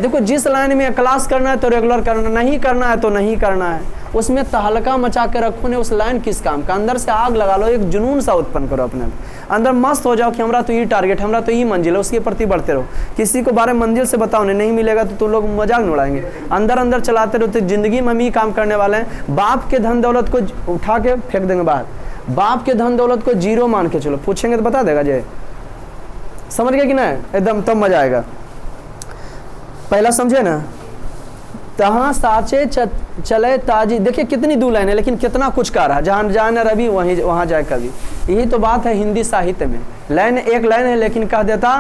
देखो जिस लाइन में क्लास करना है तो रेगुलर करना, नहीं करना है तो नहीं करना है, उसमें तहलका मचा के रखो ने, उस लाइन किस काम का? अंदर से आग लगा लो, एक जुनून सा उत्पन्न करो अपने अंदर, मस्त हो जाओ कि हमारा तो ये टारगेट, हमारा तो ये मंजिल है, उसके प्रति बढ़ते रहो। किसी को बारे मंजिल से बताओ नहीं मिलेगा तो लोग मजाक उड़ाएंगे, अंदर अंदर चलाते रहो। तो जिंदगी में हम ही काम करने वाले हैं। बाप के धन दौलत को उठा के फेंक देंगे बाहर, बाप के धन दौलत को जीरो मान के चलो, पूछेंगे तो बता देगा जय। समझ गए कि ना? एकदम तब मजा आएगा। पहला समझे ना, तहाँ साचे चले ताजी। देखिए कितनी दो लाइन है लेकिन कितना कुछ कह रहा है, जहाँ जाए रवि वहीं वहाँ जाए कवि। यही तो बात है हिंदी साहित्य में, लाइन एक लाइन है लेकिन कह देता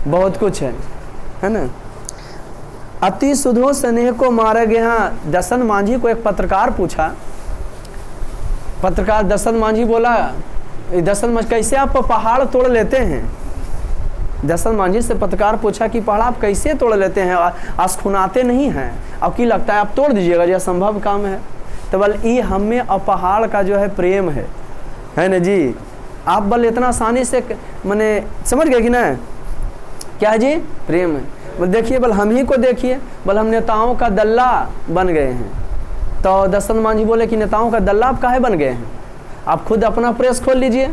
बहुत कुछ है ना। अति सुधो स्नेह को मारे गए। यहाँ दसन मांझी को एक पत्रकार पूछा, पत्रकार दसन मांझी बोला दसन मांझी कैसे आप पहाड़ तोड़ लेते हैं? दसन मांझी से पत्रकार पूछा कि पहाड़ आप कैसे तोड़ लेते हैं, आसखुनाते नहीं हैं, अब की लगता है आप तोड़ दीजिएगा, जो असंभव काम है। तो बल ये हमें और पहाड़ का जो है प्रेम है ना जी। आप बल इतना आसानी से मैंने समझ गए कि ना क्या है जी? प्रेम है। बल देखिए, बल हम ही को देखिए, बल हम नेताओं का दल्ला बन गए हैं। तो दसन मांझी बोले कि नेताओं का दल्ला आप काहे बन गए हैं? आप खुद अपना प्रेस खोल लीजिए,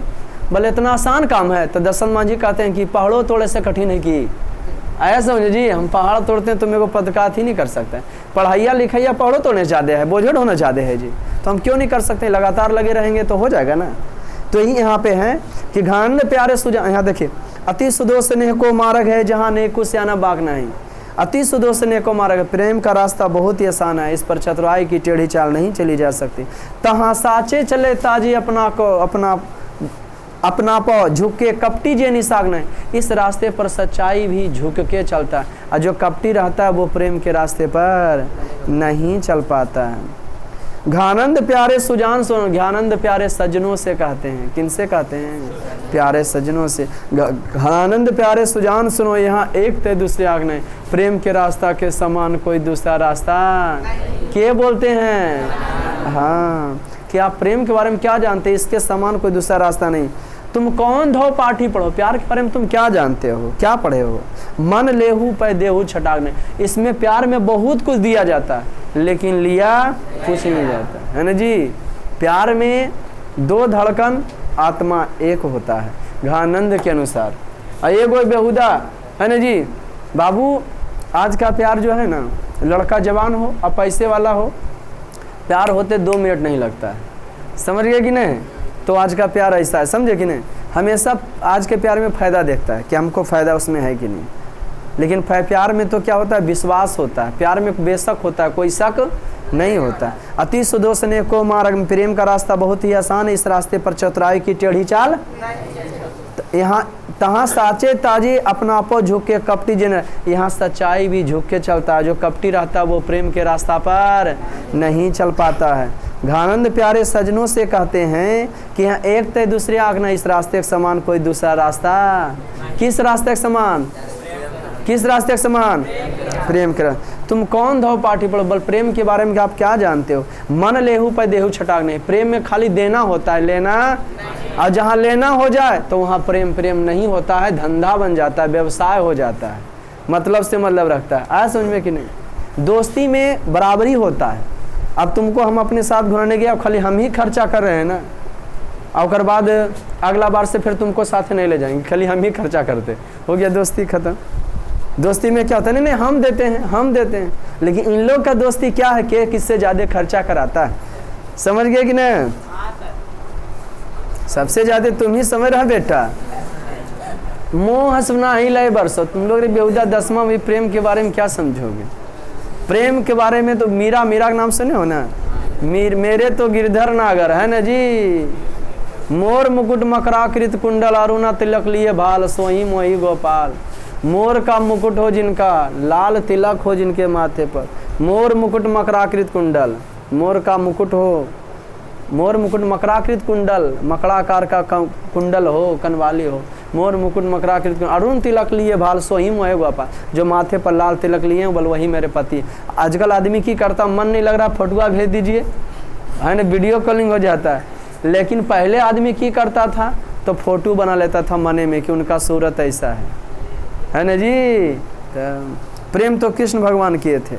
बोले इतना आसान काम है। तो दसन मांझी कहते हैं कि पहाड़ों तोड़े से कठिन है कि ऐसा समझे जी, हम पहाड़ तोड़ते हैं तो मेरे को पत्रकार ही नहीं कर सकते। पढ़ाइया लिखाइया पहाड़ों तोड़ने ज़्यादा है, बोझड़ होना ज़्यादा है जी, तो हम क्यों नहीं कर सकते? लगातार लगे रहेंगे तो हो जाएगा ना। तो यही यहाँ पे है कि घान प्यारे सुजा, यहाँ देखिए अति सुदोष स्नेह को मार्ग है, जहाँ नेको सियाना बाग नहीं। अति सुदोष स्नेह को मार्ग, प्रेम का रास्ता बहुत ही आसान है, इस पर चतुराई की टेढ़ी चाल नहीं चली जा सकती। तहाँ साचे चले ताजी अपना को अपना पाओ झुक के, कपटी जे निशाग नहीं। इस रास्ते पर सच्चाई भी झुक के चलता है, और जो कपटी रहता है वो प्रेम के रास्ते पर नहीं चल पाता है। घानंद प्यारे सुजान सुनो, घानंद प्यारे सजनों से कहते हैं, किन से कहते हैं? प्यारे सजनों से। घानंद प्यारे सुजान सुनो, यहाँ एक ते दूसरे आग नहीं, प्रेम के रास्ता के समान कोई दूसरा रास्ता के बोलते हैं। हाँ, कि आप प्रेम के बारे में क्या जानते हैं? इसके समान कोई दूसरा रास्ता नहीं। तुम कौन धो पाठी पढ़ो, प्यार के बारे में तुम क्या जानते हो, क्या पढ़े हो? मन लेहू पै देहू छटाक नहीं। इसमें प्यार में बहुत कुछ दिया जाता है लेकिन लिया कुछ नहीं जाता है ना जी। प्यार में दो धड़कन, आत्मा एक होता है घानंद के अनुसार, और ये कोई बेहुदा है ना जी। बाबू आज का प्यार जो है ना, लड़का जवान हो और पैसे वाला हो, प्यार होते 2 मिनट नहीं लगता है। समझ गए कि नहीं? तो आज का प्यार ऐसा है, समझे कि नहीं? हमेशा आज के प्यार में फ़ायदा देखता है कि हमको फ़ायदा उसमें है कि नहीं। लेकिन प्यार में तो क्या होता है? विश्वास होता है। प्यार में बेशक होता है, कोई शक नहीं होता। अति सुदोष ने को मार्ग, प्रेम का रास्ता बहुत ही आसान है, इस रास्ते पर चतुराई की टेढ़ी चाल। यहाँ तहाँ साचे ताजी अपना पो झुक के, कपटी जिन, यहाँ सच्चाई भी झुक के चलता है। जो कपटी रहता है वो प्रेम के रास्ता पर नहीं चल पाता है। घानंद प्यारे सजनों से कहते हैं कि यहाँ एक ते दूसरे आग ना, इस रास्ते के समान कोई दूसरा रास्ता। किस रास्ते के समान? किस रास्ते के समान? प्रेम के। तुम कौन धो पाठी पढ़ो, बल प्रेम के बारे में आप क्या जानते हो? मन लेहू पर देहू छटाक नहीं। प्रेम में खाली देना होता है, लेना और जहाँ लेना हो जाए तो वहाँ प्रेम प्रेम नहीं होता है, धंधा बन जाता है, व्यवसाय हो जाता है, मतलब से मतलब रखता है। आया समझ में कि नहीं? दोस्ती में बराबरी होता है। अब तुमको हम अपने साथ घुराने गए, अब खाली हम ही खर्चा कर रहे हैं ना, और बाद अगला बार से फिर तुमको साथ नहीं ले जाएंगे, खाली हम ही खर्चा करते, हो गया दोस्ती खत्म। दोस्ती में क्या होता है, नहीं हम देते हैं, हम देते हैं, लेकिन इन लोग का दोस्ती क्या है कि किससे ज़्यादा खर्चा कराता है। समझ गए कि नहीं? सबसे ज़्यादा तुम ही समझ रहा बेटा। मोह हंसना ही लय बरसो। तुम लोग बेहुदा 10वां भी प्रेम के बारे में क्या समझोगे? प्रेम के बारे में तो मीरा, मीरा का नाम सुने हो ना? मेरे तो गिरधर नागर है ना जी। मोर मुकुट मकराकृत कुंडल अरुणा तिलक लिए भाल, सोही मोही गोपाल। मोर का मुकुट हो जिनका, लाल तिलक हो जिनके माथे पर। मोर मुकुट मकराकृत कुंडल, मोर का मुकुट हो, मोर मुकुट मकराकृत कुंडल, मकड़ाकार का कुंडल हो, कनवाली हो। मोर मुकुट मकराकृत अरुण तिलक लिए भाल, सोही मोहे गोपाल। जो माथे पर लाल तिलक लिए हैं बोल वही मेरे पति। आजकल आदमी की करता, मन नहीं लग रहा फोटुआ भेज दीजिए, है ना, वीडियो कॉलिंग हो जाता है। लेकिन पहले आदमी की करता था तो फोटो बना लेता था मने में कि उनका सूरत ऐसा है ना जी। तो प्रेम तो कृष्ण भगवान किए थे।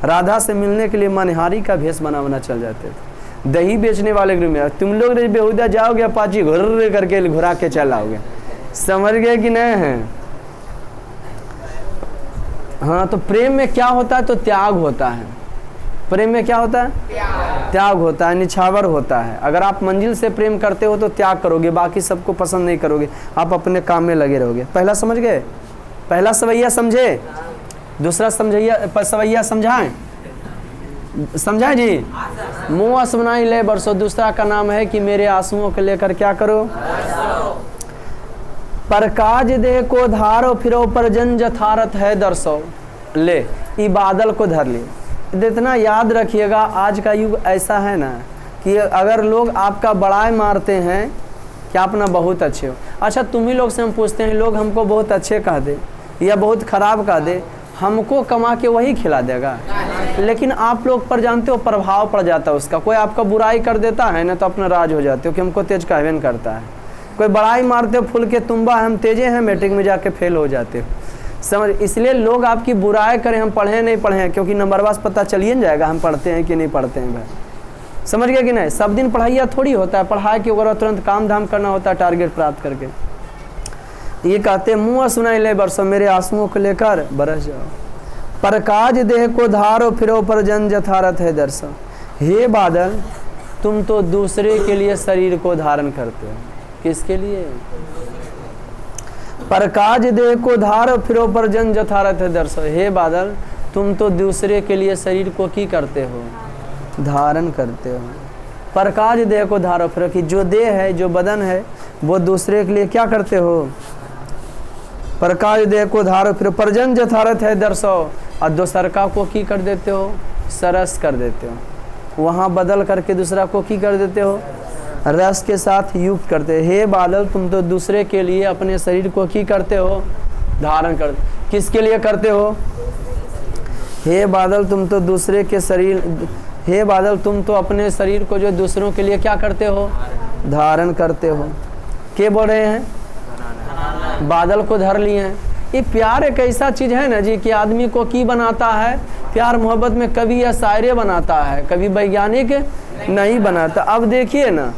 राधा से मिलने के लिए मनहारी का भेष बनाना चल जाते थे। दही बेचने वाले ग्रुप में तुम लोग बेहुदा जाओगे, अपाची घुर्र करके घुरा के चल आओगे। समझ गए कि नहीं है? हाँ, तो प्रेम में क्या होता है? तो त्याग होता है। प्रेम में क्या होता है? त्याग होता है, निछावर होता है। अगर आप मंजिल से प्रेम करते हो तो त्याग करोगे, बाकी सबको पसंद नहीं करोगे, आप अपने काम में लगे रहोगे। पहला समझ गए? पहला सवैया समझे, दूसरा सवैया समझाएं, समझाएं जी। मुँह असमनाई ले बरसो। दूसरा का नाम है कि मेरे आंसुओं को लेकर क्या करो? पर काज देह को धारो, फिरो पर जन जथारत है दरसो। ले ई बादल को धर लिए। इतना याद रखिएगा, आज का युग ऐसा है ना कि अगर लोग आपका बड़ाई मारते हैं कि आप ना बहुत अच्छे हो, अच्छा तुम ही लोग से हम पूछते हैं, लोग हमको बहुत अच्छे कह दे या बहुत ख़राब कह दे, हमको कमा के वही खिला देगा। लेकिन आप लोग पर जानते हो प्रभाव पड़ जाता है उसका। कोई आपका बुराई कर देता है ना तो अपना राज हो जाते हो कि हमको तेज कहवे नहीं करता है। कोई बड़ाई मारते हो, फुल के तुम्बा हम तेजे हैं, मैट्रिक में जाके फेल हो जाते हो। समझ, इसलिए लोग आपकी बुराई करें, हम पढ़े नहीं पढ़े, क्योंकि नंबरवास पता चलिए न जाएगा हम पढ़ते हैं कि नहीं पढ़ते हैं भाई। समझ गए कि नहीं? सब दिन पढ़ाइया थोड़ी होता है, पढ़ाई के ऊपर तुरंत काम धाम करना होता है टारगेट प्राप्त करके। ये कहते मुँह सुनाई ले बरसो, मेरे आंसुओं को लेकर बरस जाओ। पर काज देह को धारो, फिरो पर जन जथारत है दर्शो। हे बादल, तुम तो दूसरे के लिए शरीर को धारण करते हो। किसके लिए? पर काज देह को धारो, फिरो पर जन जथारत है दर्शो। हे बादल, तुम तो दूसरे के लिए शरीर को की करते हो? धारण करते हो। पर काज देह को धारो, फिरो कि जो देह है, जो बदन है, वो दूसरे के लिए क्या करते हो? पर काज देह को धारो, फिर पर जन जथारत है दर्शो। और दूसरका को की कर देते हो? सरस कर देते हो। वहाँ बदल करके दूसरा को की कर देते हो? रस के साथ युक्त करते। हे बादल, तुम तो दूसरे के लिए अपने शरीर को की करते हो? धारण कर। किसके लिए करते हो? हे बादल, तुम तो दूसरे के शरीर, हे बादल, तुम तो अपने शरीर को जो दूसरों के लिए क्या करते हो? धारण करते हो। क्या बोल रहे हैं? बादल को धर लिए हैं। ये प्यार एक ऐसा चीज़ है ना जी कि आदमी को की बनाता है? प्यार मोहब्बत में कभी या शायरे बनाता है, कभी वैज्ञानिक नहीं बनाता। अब देखिए ना,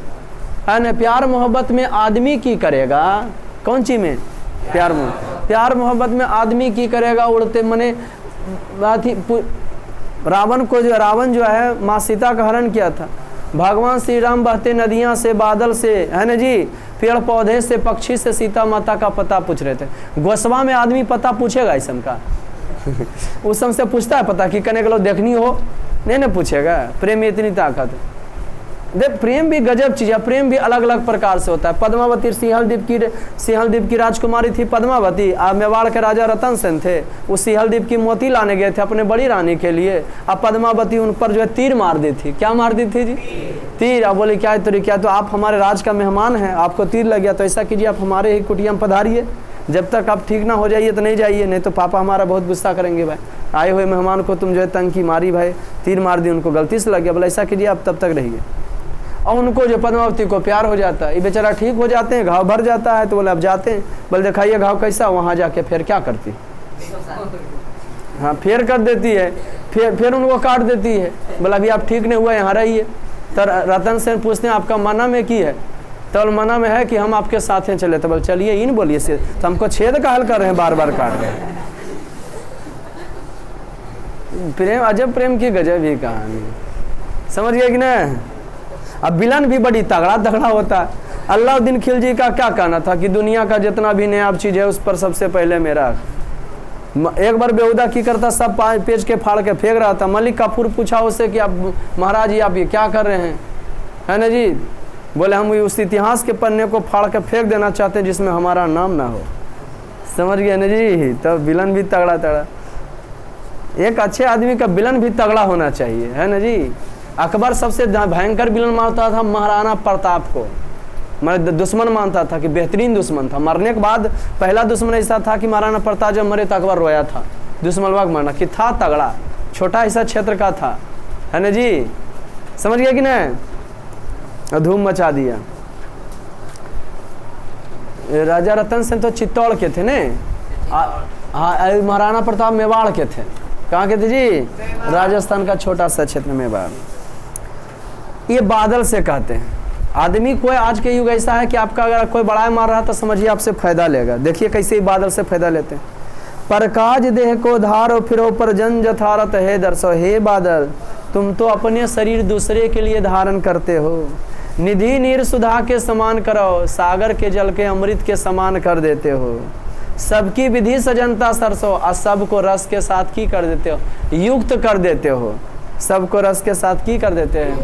है ना, प्यार मोहब्बत में आदमी की करेगा? कौन सी में? प्यार मोहब्बत में आदमी की करेगा? उड़ते मने रावण जो है माँ सीता का हरण किया था। भगवान श्री राम बहते नदियाँ से, बादल से, है ना जी, पेड़ पौधे से, पक्षी से सीता माता का पता पूछ रहे थे। गोसवा में आदमी पता पूछेगा इसम का? उस समय से पूछता है पता कि कने के लोग देखनी हो? नहीं ना पूछेगा। प्रेम में इतनी ताकत है। देख, प्रेम भी गजब चीज़ है। प्रेम भी अलग अलग प्रकार से होता है। पद्मावती सिंहलदीप की राजकुमारी थी पद्मावती। मेवाड़ के राजा रतन सेन थे, वो सिंहलदीप की मोती लाने गए थे अपने बड़ी रानी के लिए। अब पद्मावती उन पर जो है तीर मार दी थी। क्या मार दी थी जी? तीर। अब बोले क्या है क्या, तो आप हमारे राज का मेहमान हैं, आपको तीर लग गया तो ऐसा कीजिए, आप हमारे ही कुटिया में पधारिए, जब तक आप ठीक ना हो जाइए तो नहीं जाइए, नहीं तो पापा हमारा बहुत गुस्सा करेंगे। भाई, आए हुए मेहमान को तुम जो है तंग की मारी, भाई तीर मार दी, उनको गलती से लग गया। बोले ऐसा कीजिए, आप तब तक रहिए। और उनको जो पद्मावती को प्यार हो जाता है, ये बेचारा ठीक हो जाते हैं, घाव भर जाता है, तो बोले अब जाते हैं। बोले दिखाइए घाव कैसा, वहाँ जाके फिर क्या करती, हाँ फिर कर देती है, फिर उनको काट देती है। बोला अभी आप ठीक नहीं हुआ, यहाँ रहिए। तो रतन सेन पूछते हैं आपका मना में की है, तो मना में है कि हम आपके साथ हैं चले। तो बोले चलिए इन बोलिए से, तो हमको छेद का हल कर रहे हैं, बार बार काट रहे हैं। प्रेम, अजब प्रेम की गजब ही कहानी, समझ गए कि ना। अब विलन भी बड़ी तगड़ा तगड़ा होता है। अलाउद्दीन खिलजी का क्या कहना था कि दुनिया का जितना भी नया चीज़ है उस पर सबसे पहले मेरा। एक बार बेहुदा की करता, सब पेज के फाड़ के फेंक रहा था। मलिक काफूर पूछा उससे कि आप महाराज जी आप ये क्या कर रहे हैं, है ना जी। बोले हम उस इतिहास के पन्ने को फाड़ के फेंक देना चाहते हैं जिसमें हमारा नाम ना हो। समझ गए ना जी। तो विलन भी तगड़ा तगड़ा, एक अच्छे आदमी का विलन भी तगड़ा होना चाहिए, है ना जी। अकबर सबसे भयंकर विलन मानता था महाराणा प्रताप को, मैं दुश्मन मानता था कि बेहतरीन दुश्मन था। मरने के बाद पहला दुश्मन ऐसा था कि महाराणा प्रताप जब मरे तो अकबर रोया था। दुश्मन वाग मारना कि था तगड़ा, छोटा ऐसा क्षेत्र का था, है ना जी। समझ गया कि नहीं। धूम मचा दिया। राजा रतन सेन तो चित्तौड़ के थे ने, हाँ महाराणा प्रताप मेवाड़ के थे। कहाँ के थे जी, राजस्थान का छोटा सा क्षेत्र मेवाड़। ये बादल से कहते हैं। आदमी कोई आज के युग ऐसा है कि आपका अगर कोई बड़ाई मार रहा तो समझिए आपसे फायदा लेगा। देखिए कैसे ही बादल से फायदा लेते हैं। पर काज देह को धारो फिरो पर जन जथारत है दर्शो, हे बादल तुम तो अपने शरीर दूसरे के लिए धारण करते हो। निधि नीर सुधा के समान करो, सागर के जल के अमृत के समान कर देते हो। सबकी विधि सजनता सरसो, और सबको रस के साथ की कर देते हो, युक्त कर देते हो। सबको रस के साथ की कर देते हैं।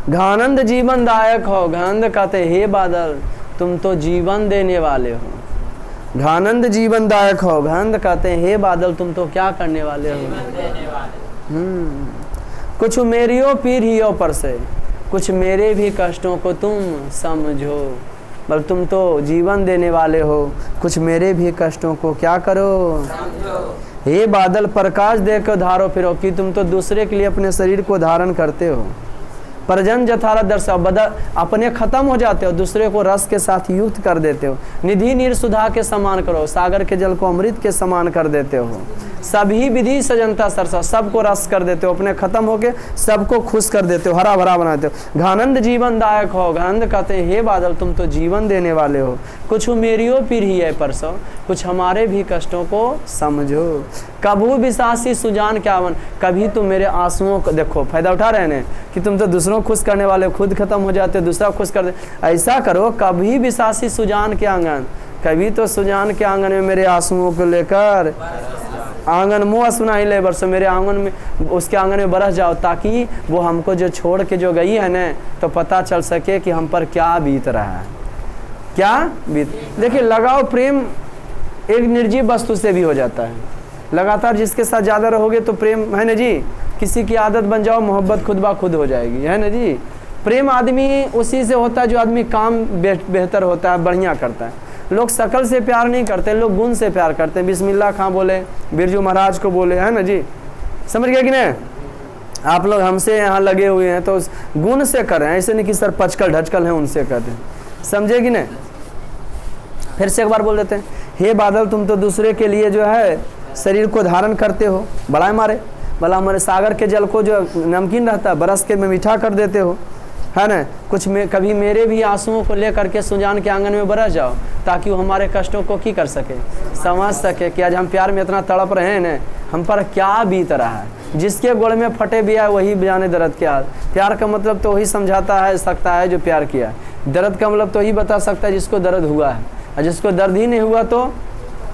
घानंद जीवन दायक हो, घानंद कहते हे बादल तुम तो जीवन देने वाले हो। घानंद जीवन दायक हो, घानंद कहते हैं हे बादल तुम तो क्या करने वाले हो। कुछ मेरियो पीढ़ियों पर से, कुछ मेरे भी कष्टों को तुम समझो। बल तुम तो जीवन देने वाले हो, कुछ मेरे भी कष्टों को क्या करो, हे बादल प्रकाश देकर धारो फिरो, कि तुम तो दूसरे के लिए अपने शरीर को धारण करते हो। परजन जथारा दर्शा, बदल अपने खत्म हो जाते हो, दूसरे को रस के साथ युक्त कर देते हो। निधि नीर सुधा के समान करो, सागर के जल को अमृत के समान कर देते हो। सभी विधि सजनता सरसा, सबको रस कर देते हो, अपने खत्म होके सबको खुश कर देते हो, हरा भरा बनाते हो। घानंद जीवन दायक हो, घानंद कहते हैं हे बादल तुम तो जीवन देने वाले हो। कुछ मेरियो पीढ़ी है परसों, कुछ हमारे भी कष्टों को समझो। कभू विशासी सुजान क्या वन, कभी तुम मेरे आंसुओं को देखो, फायदा उठा रहे हैं कि तुम तो दूसरों को खुश करने वाले, खुद खत्म हो जाते दूसरा खुश कर दे। ऐसा करो कभी विशासी सुजान के आंगन, कभी तो सुजान के आंगन में मेरे आंसुओं को लेकर आंगन मुँह सुना ही ले बरसो, मेरे आंगन में उसके आंगन में बरस जाओ, ताकि वो हमको जो छोड़ के जो गई है ना, तो पता चल सके कि हम पर क्या बीत रहा है, क्या बीत। देखिए लगाओ प्रेम एक निर्जीव वस्तु से भी हो जाता है। लगातार जिसके साथ ज़्यादा रहोगे तो प्रेम, है ना जी, किसी की आदत बन जाओ, मोहब्बत खुद ब खुद हो जाएगी, है ना जी। प्रेम आदमी उसी से होता है जो आदमी काम बेहतर होता है, बढ़िया करता है। लोग शकल से प्यार नहीं करते, लोग गुण से प्यार करते हैं। बिस्मिल्लाह खां बोले, बिरजू महाराज को बोले, है ना जी। समझ गए कि नहीं। आप लोग हमसे यहाँ लगे हुए हैं तो गुण से करें, ऐसे नहीं कि सर पचकल ढचकल हैं उनसे कहते हैं। समझे कि नहीं। फिर से एक बार बोल देते हैं, हे बादल तुम तो दूसरे के लिए जो है शरीर को धारण करते हो। बड़ा मारे भला हमारे सागर के जल को जो नमकीन रहता है बरस के में मीठा कर देते हो, है ना। कुछ में कभी मेरे भी आंसुओं को लेकर के सुजान के आंगन में बरस जाओ, ताकि वो हमारे कष्टों को की कर सके, समझ सके कि आज हम प्यार में इतना तड़प रहे हैं ना, हम पर क्या बीत रहा है। जिसके गोड़ में फटे भी है वही जाने दर्द क्या। प्यार का मतलब तो वही समझाता है सकता है जो प्यार किया। दर्द का मतलब तो वही बता सकता है जिसको दर्द हुआ है, और जिसको दर्द ही नहीं हुआ तो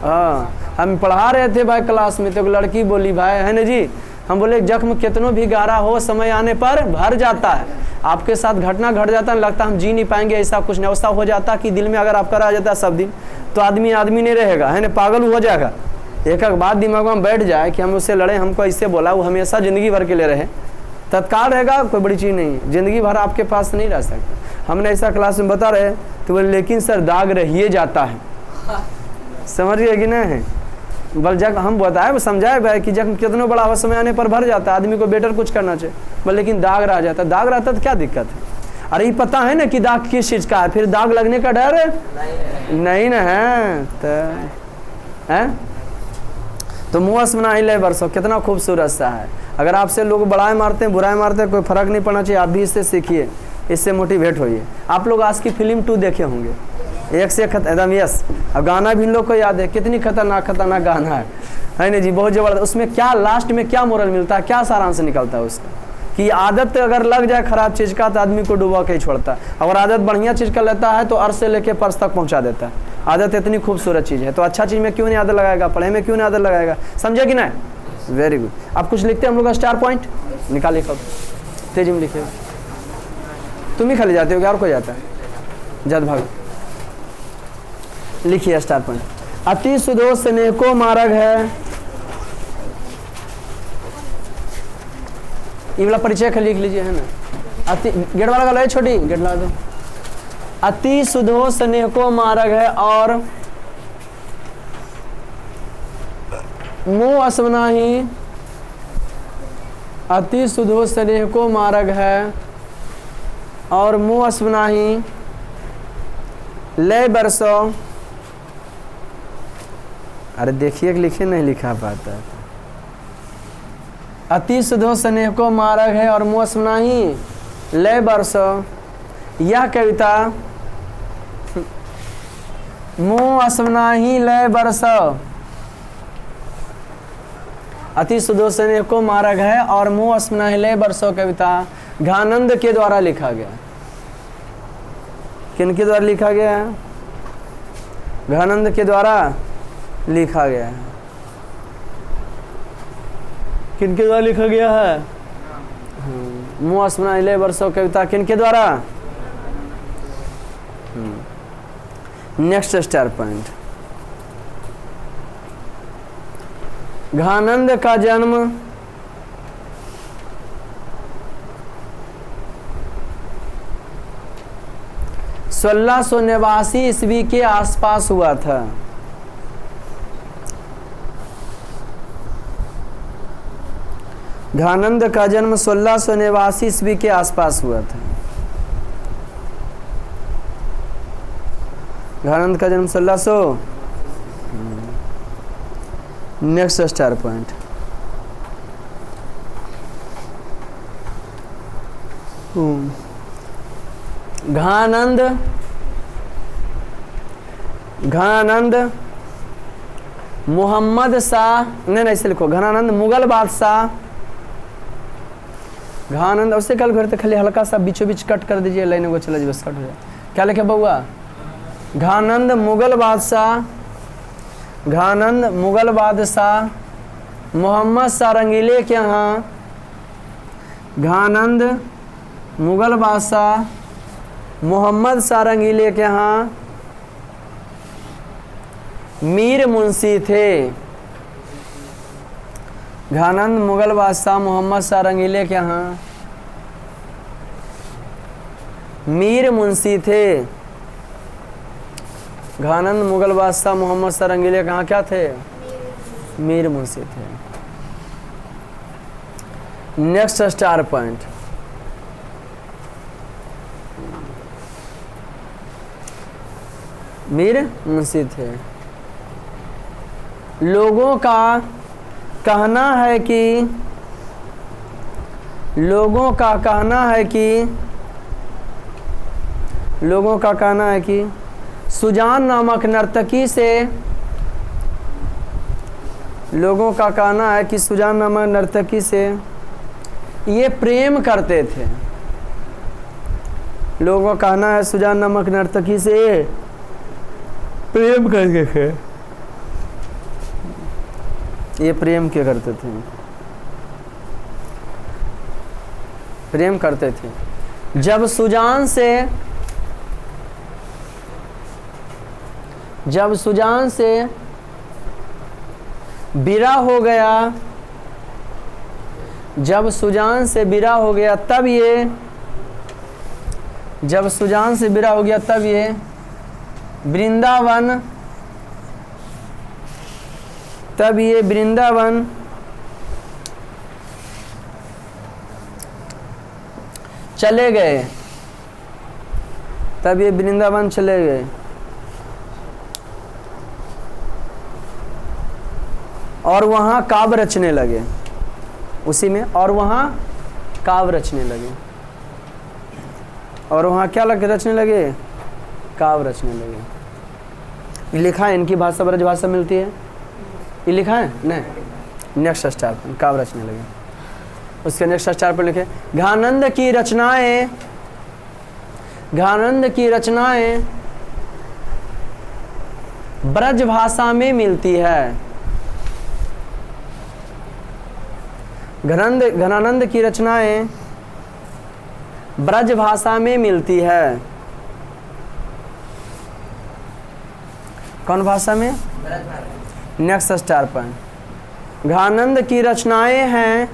हाँ। हम पढ़ा रहे थे भाई क्लास में, तो एक लड़की बोली भाई, है ना जी, हम बोले जख्म कितनों भी गाढ़ा हो समय आने पर भर जाता है। आपके साथ घटना घट जाता है, लगता है हम जी नहीं पाएंगे, ऐसा कुछ नहीं। ऐसा हो जाता कि दिल में अगर आपका रह जाता है सब दिन, तो आदमी नहीं रहेगा, है ना, पागल हो जाएगा। एक बात दिमाग में बैठ जाए कि हम उससे लड़े, हमको ऐसे बोला, वो हमेशा ज़िंदगी भर के लिए रहे, तत्काल रहेगा, कोई बड़ी चीज़ नहीं है। ज़िंदगी भर आपके पास नहीं रह सकता। हमने ऐसा क्लास में बता रहे तो बोले लेकिन सर दाग रहिए जाता है। समझ गए कि नहीं। बल जग हम बताए समझाए भाई कि जब कितनों बड़ा समय आने पर भर जाता है, आदमी को बेटर कुछ करना चाहिए, बल लेकिन दाग रह जाता है। दाग रहता तो क्या दिक्कत है। अरे ये पता है ना कि दाग किस चीज़ का है, फिर दाग लगने का डर नहीं ना है। तो मुँह असमनाही लय बरसो कितना खूबसूरत सा है। अगर आपसे लोग बड़ाई मारते हैं, बुराई मारते हैं, कोई फ़र्क नहीं पड़ना चाहिए। आप भी इससे सीखिए, इससे मोटिवेट होइए। आप लोग आज की फिल्म 2 देखे होंगे, एक से एकदम यस। अब गाना भी इन लोग को याद है, कितनी खतरनाक गाना है ना जी, बहुत ज़बरदस्त। उसमें क्या लास्ट में क्या मोरल मिलता है, क्या सारांश निकलता है उसका, कि आदत अगर लग जाए खराब चीज़ का तो आदमी को डुबा के ही छोड़ता है। अगर आदत बढ़िया चीज़ का लेता है तो अर्श से लेके पर्स तक पहुंचा देता है। आदत इतनी खूबसूरत चीज़ है, तो अच्छा चीज़ में क्यों नहीं आदत लगाएगा, पढ़ाई में क्यों नहीं आदत लगाएगा, समझे कि नहीं। Very good. अब कुछ लिखते हैं हम लोग का स्टार पॉइंट निकालिए, कब तेजी में लिखिए। तुम ही खाली जाते हो, क्या और कोई जाता है, जद भाग। लिखिए स्टार पॉइंट। अति सुदो स्नेह को मार्ग है, ये वाला परिचय लिख लीजिए, है ना। अति गेट वाला का लो, छोटी गेट लगा दो। अति सुधो स्नेह को मार्ग है और मुँह असमनाही। अति सुधो स्नेह को मार्ग है और मुँह असमनाही लय बरसो। अरे देखिए कि लिखे नहीं लिखा पाता है। अति सुधो स्नेह को मार्ग है और मुँह असमनाही लय बरसो। यह कविता मुँह असमनाही लय बरसो। अति सुधो स्नेह को मार्ग है और मुँह असमनाही लय बरसो कविता घानंद के द्वारा लिखा गया। किनके द्वारा लिखा गया है, घानंद के द्वारा लिखा गया है। किनके द्वारा लिखा गया है, मुँह असमनाही लय बरसो कविता किनके द्वारा। Next star point. घानंद का जन्म सोलह सौ 89 ईस्वी के आसपास हुआ था। घानंद का जन्म 1689 ईस्वी के आसपास हुआ था। घानंद का जन्म 1600। Next star point. घानंद मोहम्मद शाह, नहीं ऐसे लिखो, घनानंद मुगल बादशाह। घानंद उससे कल करते, खाली हल्का सा बीचों बीच कट कर दीजिए, लाइन को चला जी, बस कट हो जाए। क्या लिखे बउआ, घानंद मुगल बादशाह, घानंद मुगल बादशाह मोहम्मद शाह रंगीले के यहाँ। घानंद मुगल बादशाह मोहम्मद शाह रंगीले के यहाँ मीर मुंशी थे। घानंद मुगल बादशाह मोहम्मद शाह रंगीले के यहाँ मीर मुंशी थे। घानंद मुगल बादशाह मोहम्मद शाह रंगीले के यहाँ क्या थे, मीर मुंशी थे। Next star point. Mir Munshi थे। लोगों का कहना है कि लोगों का कहना है कि सुजान नामक नर्तकी से, लोगों का कहना है कि सुजान नामक नर्तकी से ये प्रेम करते थे। लोगों का कहना है सुजान नामक नर्तकी से प्रेम करते थे। ये प्रेम क्या करते थे, प्रेम करते थे। जब सुजान से बिरा हो गया, जब सुजान से बिरा हो गया तब ये, जब सुजान से बिरा हो गया तब ये वृंदावन, तब ये वृंदावन चले गए। तब ये वृंदावन चले गए और वहाँ काव्य रचने लगे, उसी में, और वहाँ काव्य रचने लगे, और वहाँ क्या रचने लगे? काव्य रचने लगे। ये लिखा है, इनकी भाषा ब्रज भाषा मिलती है, ये लिखा है नहीं। नेक्स्ट स्टार पर काव्य रचने लगे, उसके नेक्स्ट स्टार पर लिखे घानंद की रचनाएं, घानंद की रचनाएं ब्रज भाषा में मिलती है। घनानंद की रचनाएं ब्रज भाषा में मिलती है। कौन भाषा में? नेक्स्ट स्टार पर घानंद की रचनाएं हैं,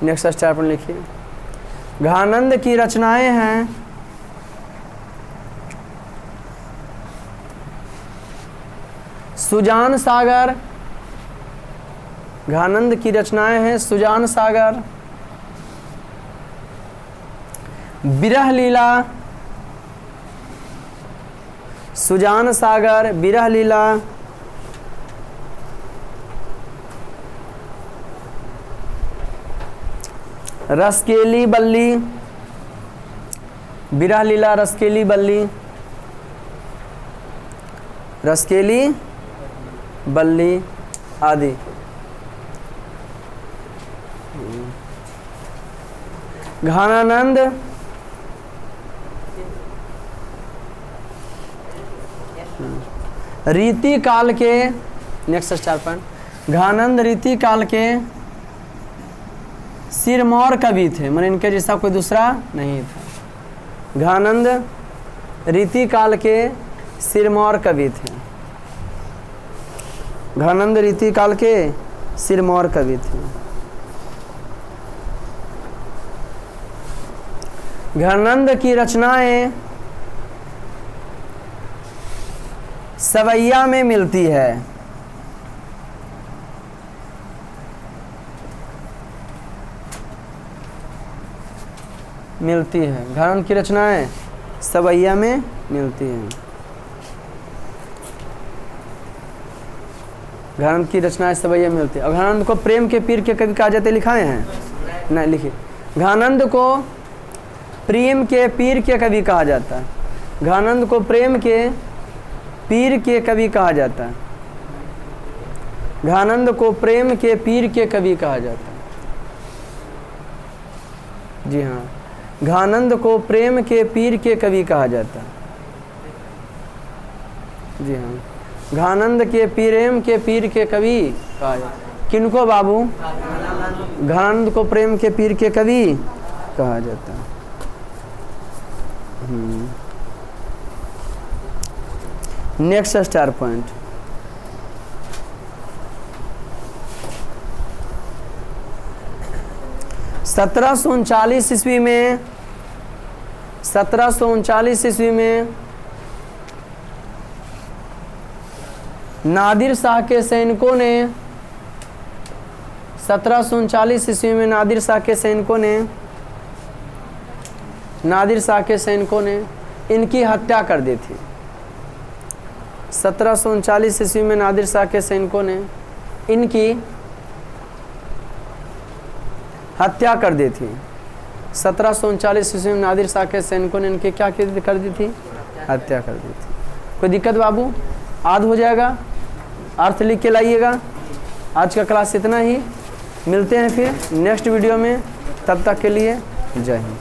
नेक्स्ट स्टार पर लिखिए घानंद की रचनाएं हैं सुजान सागर, घानंद की रचनाएं हैं सुजान सागर, विरह लीला, सुजान सागर, विरह लीला, रसकेली बल्ली, विरह लीला, रसकेली बल्ली, रसकेली बल्ली आदि। घानानंद रीति काल के, नेक्स्ट स्टार पर घानंद रीति काल के सिरमौर कवि थे, मैंने इनके जैसा कोई दूसरा नहीं था। घानंद रीति काल के सिरमौर कवि थे, घानंद रीति काल के सिरमौर कवि थे। घानंद की रचनाएं सवैया में मिलती है। मिलती है, घानंद की रचनाएं सवैया में मिलती हैं। घानंद की रचनाएं सवैया में मिलती है। और घानंद को प्रेम के पीर के कवि कहा जाते, लिखाए हैं? नहीं लिखिए। घानंद को प्रेम के पीर के कवि कहा जाता है। घानंद को प्रेम के पीर के कवि कहा जाता है। घानंद को प्रेम के पीर के कवि कहा जाता है। जी हाँ, घानंद को प्रेम के पीर के कवि कहा जाता है। जी हाँ, घानंद के प्रेम के पीर के कवि कहा जाता है। किनको बाबू? घानंद को प्रेम के पीर के कवि कहा जाता है। नेक्स्ट स्टार पॉइंट, सत्रह सौ उनचालीस ईस्वी में 1739 ईस्वी में नादिर शाह के सैनिकों ने 1739 ईस्वी में नादिर शाह के सैनिकों ने इनकी हत्या कर दी थी। 1739 ईस्वी में नादिर शाह के सैनिकों ने इनकी हत्या कर दी थी। 1739 ईस्वी में नादिर शाह के सैनिकों ने इनकी क्या कर दी थी? हत्या कर दी थी। कोई दिक्कत बाबू? आध हो जाएगा, अर्थ लिख के लाइएगा। आज का क्लास इतना ही, मिलते हैं फिर नेक्स्ट वीडियो में, तब तक के लिए जय हिंद।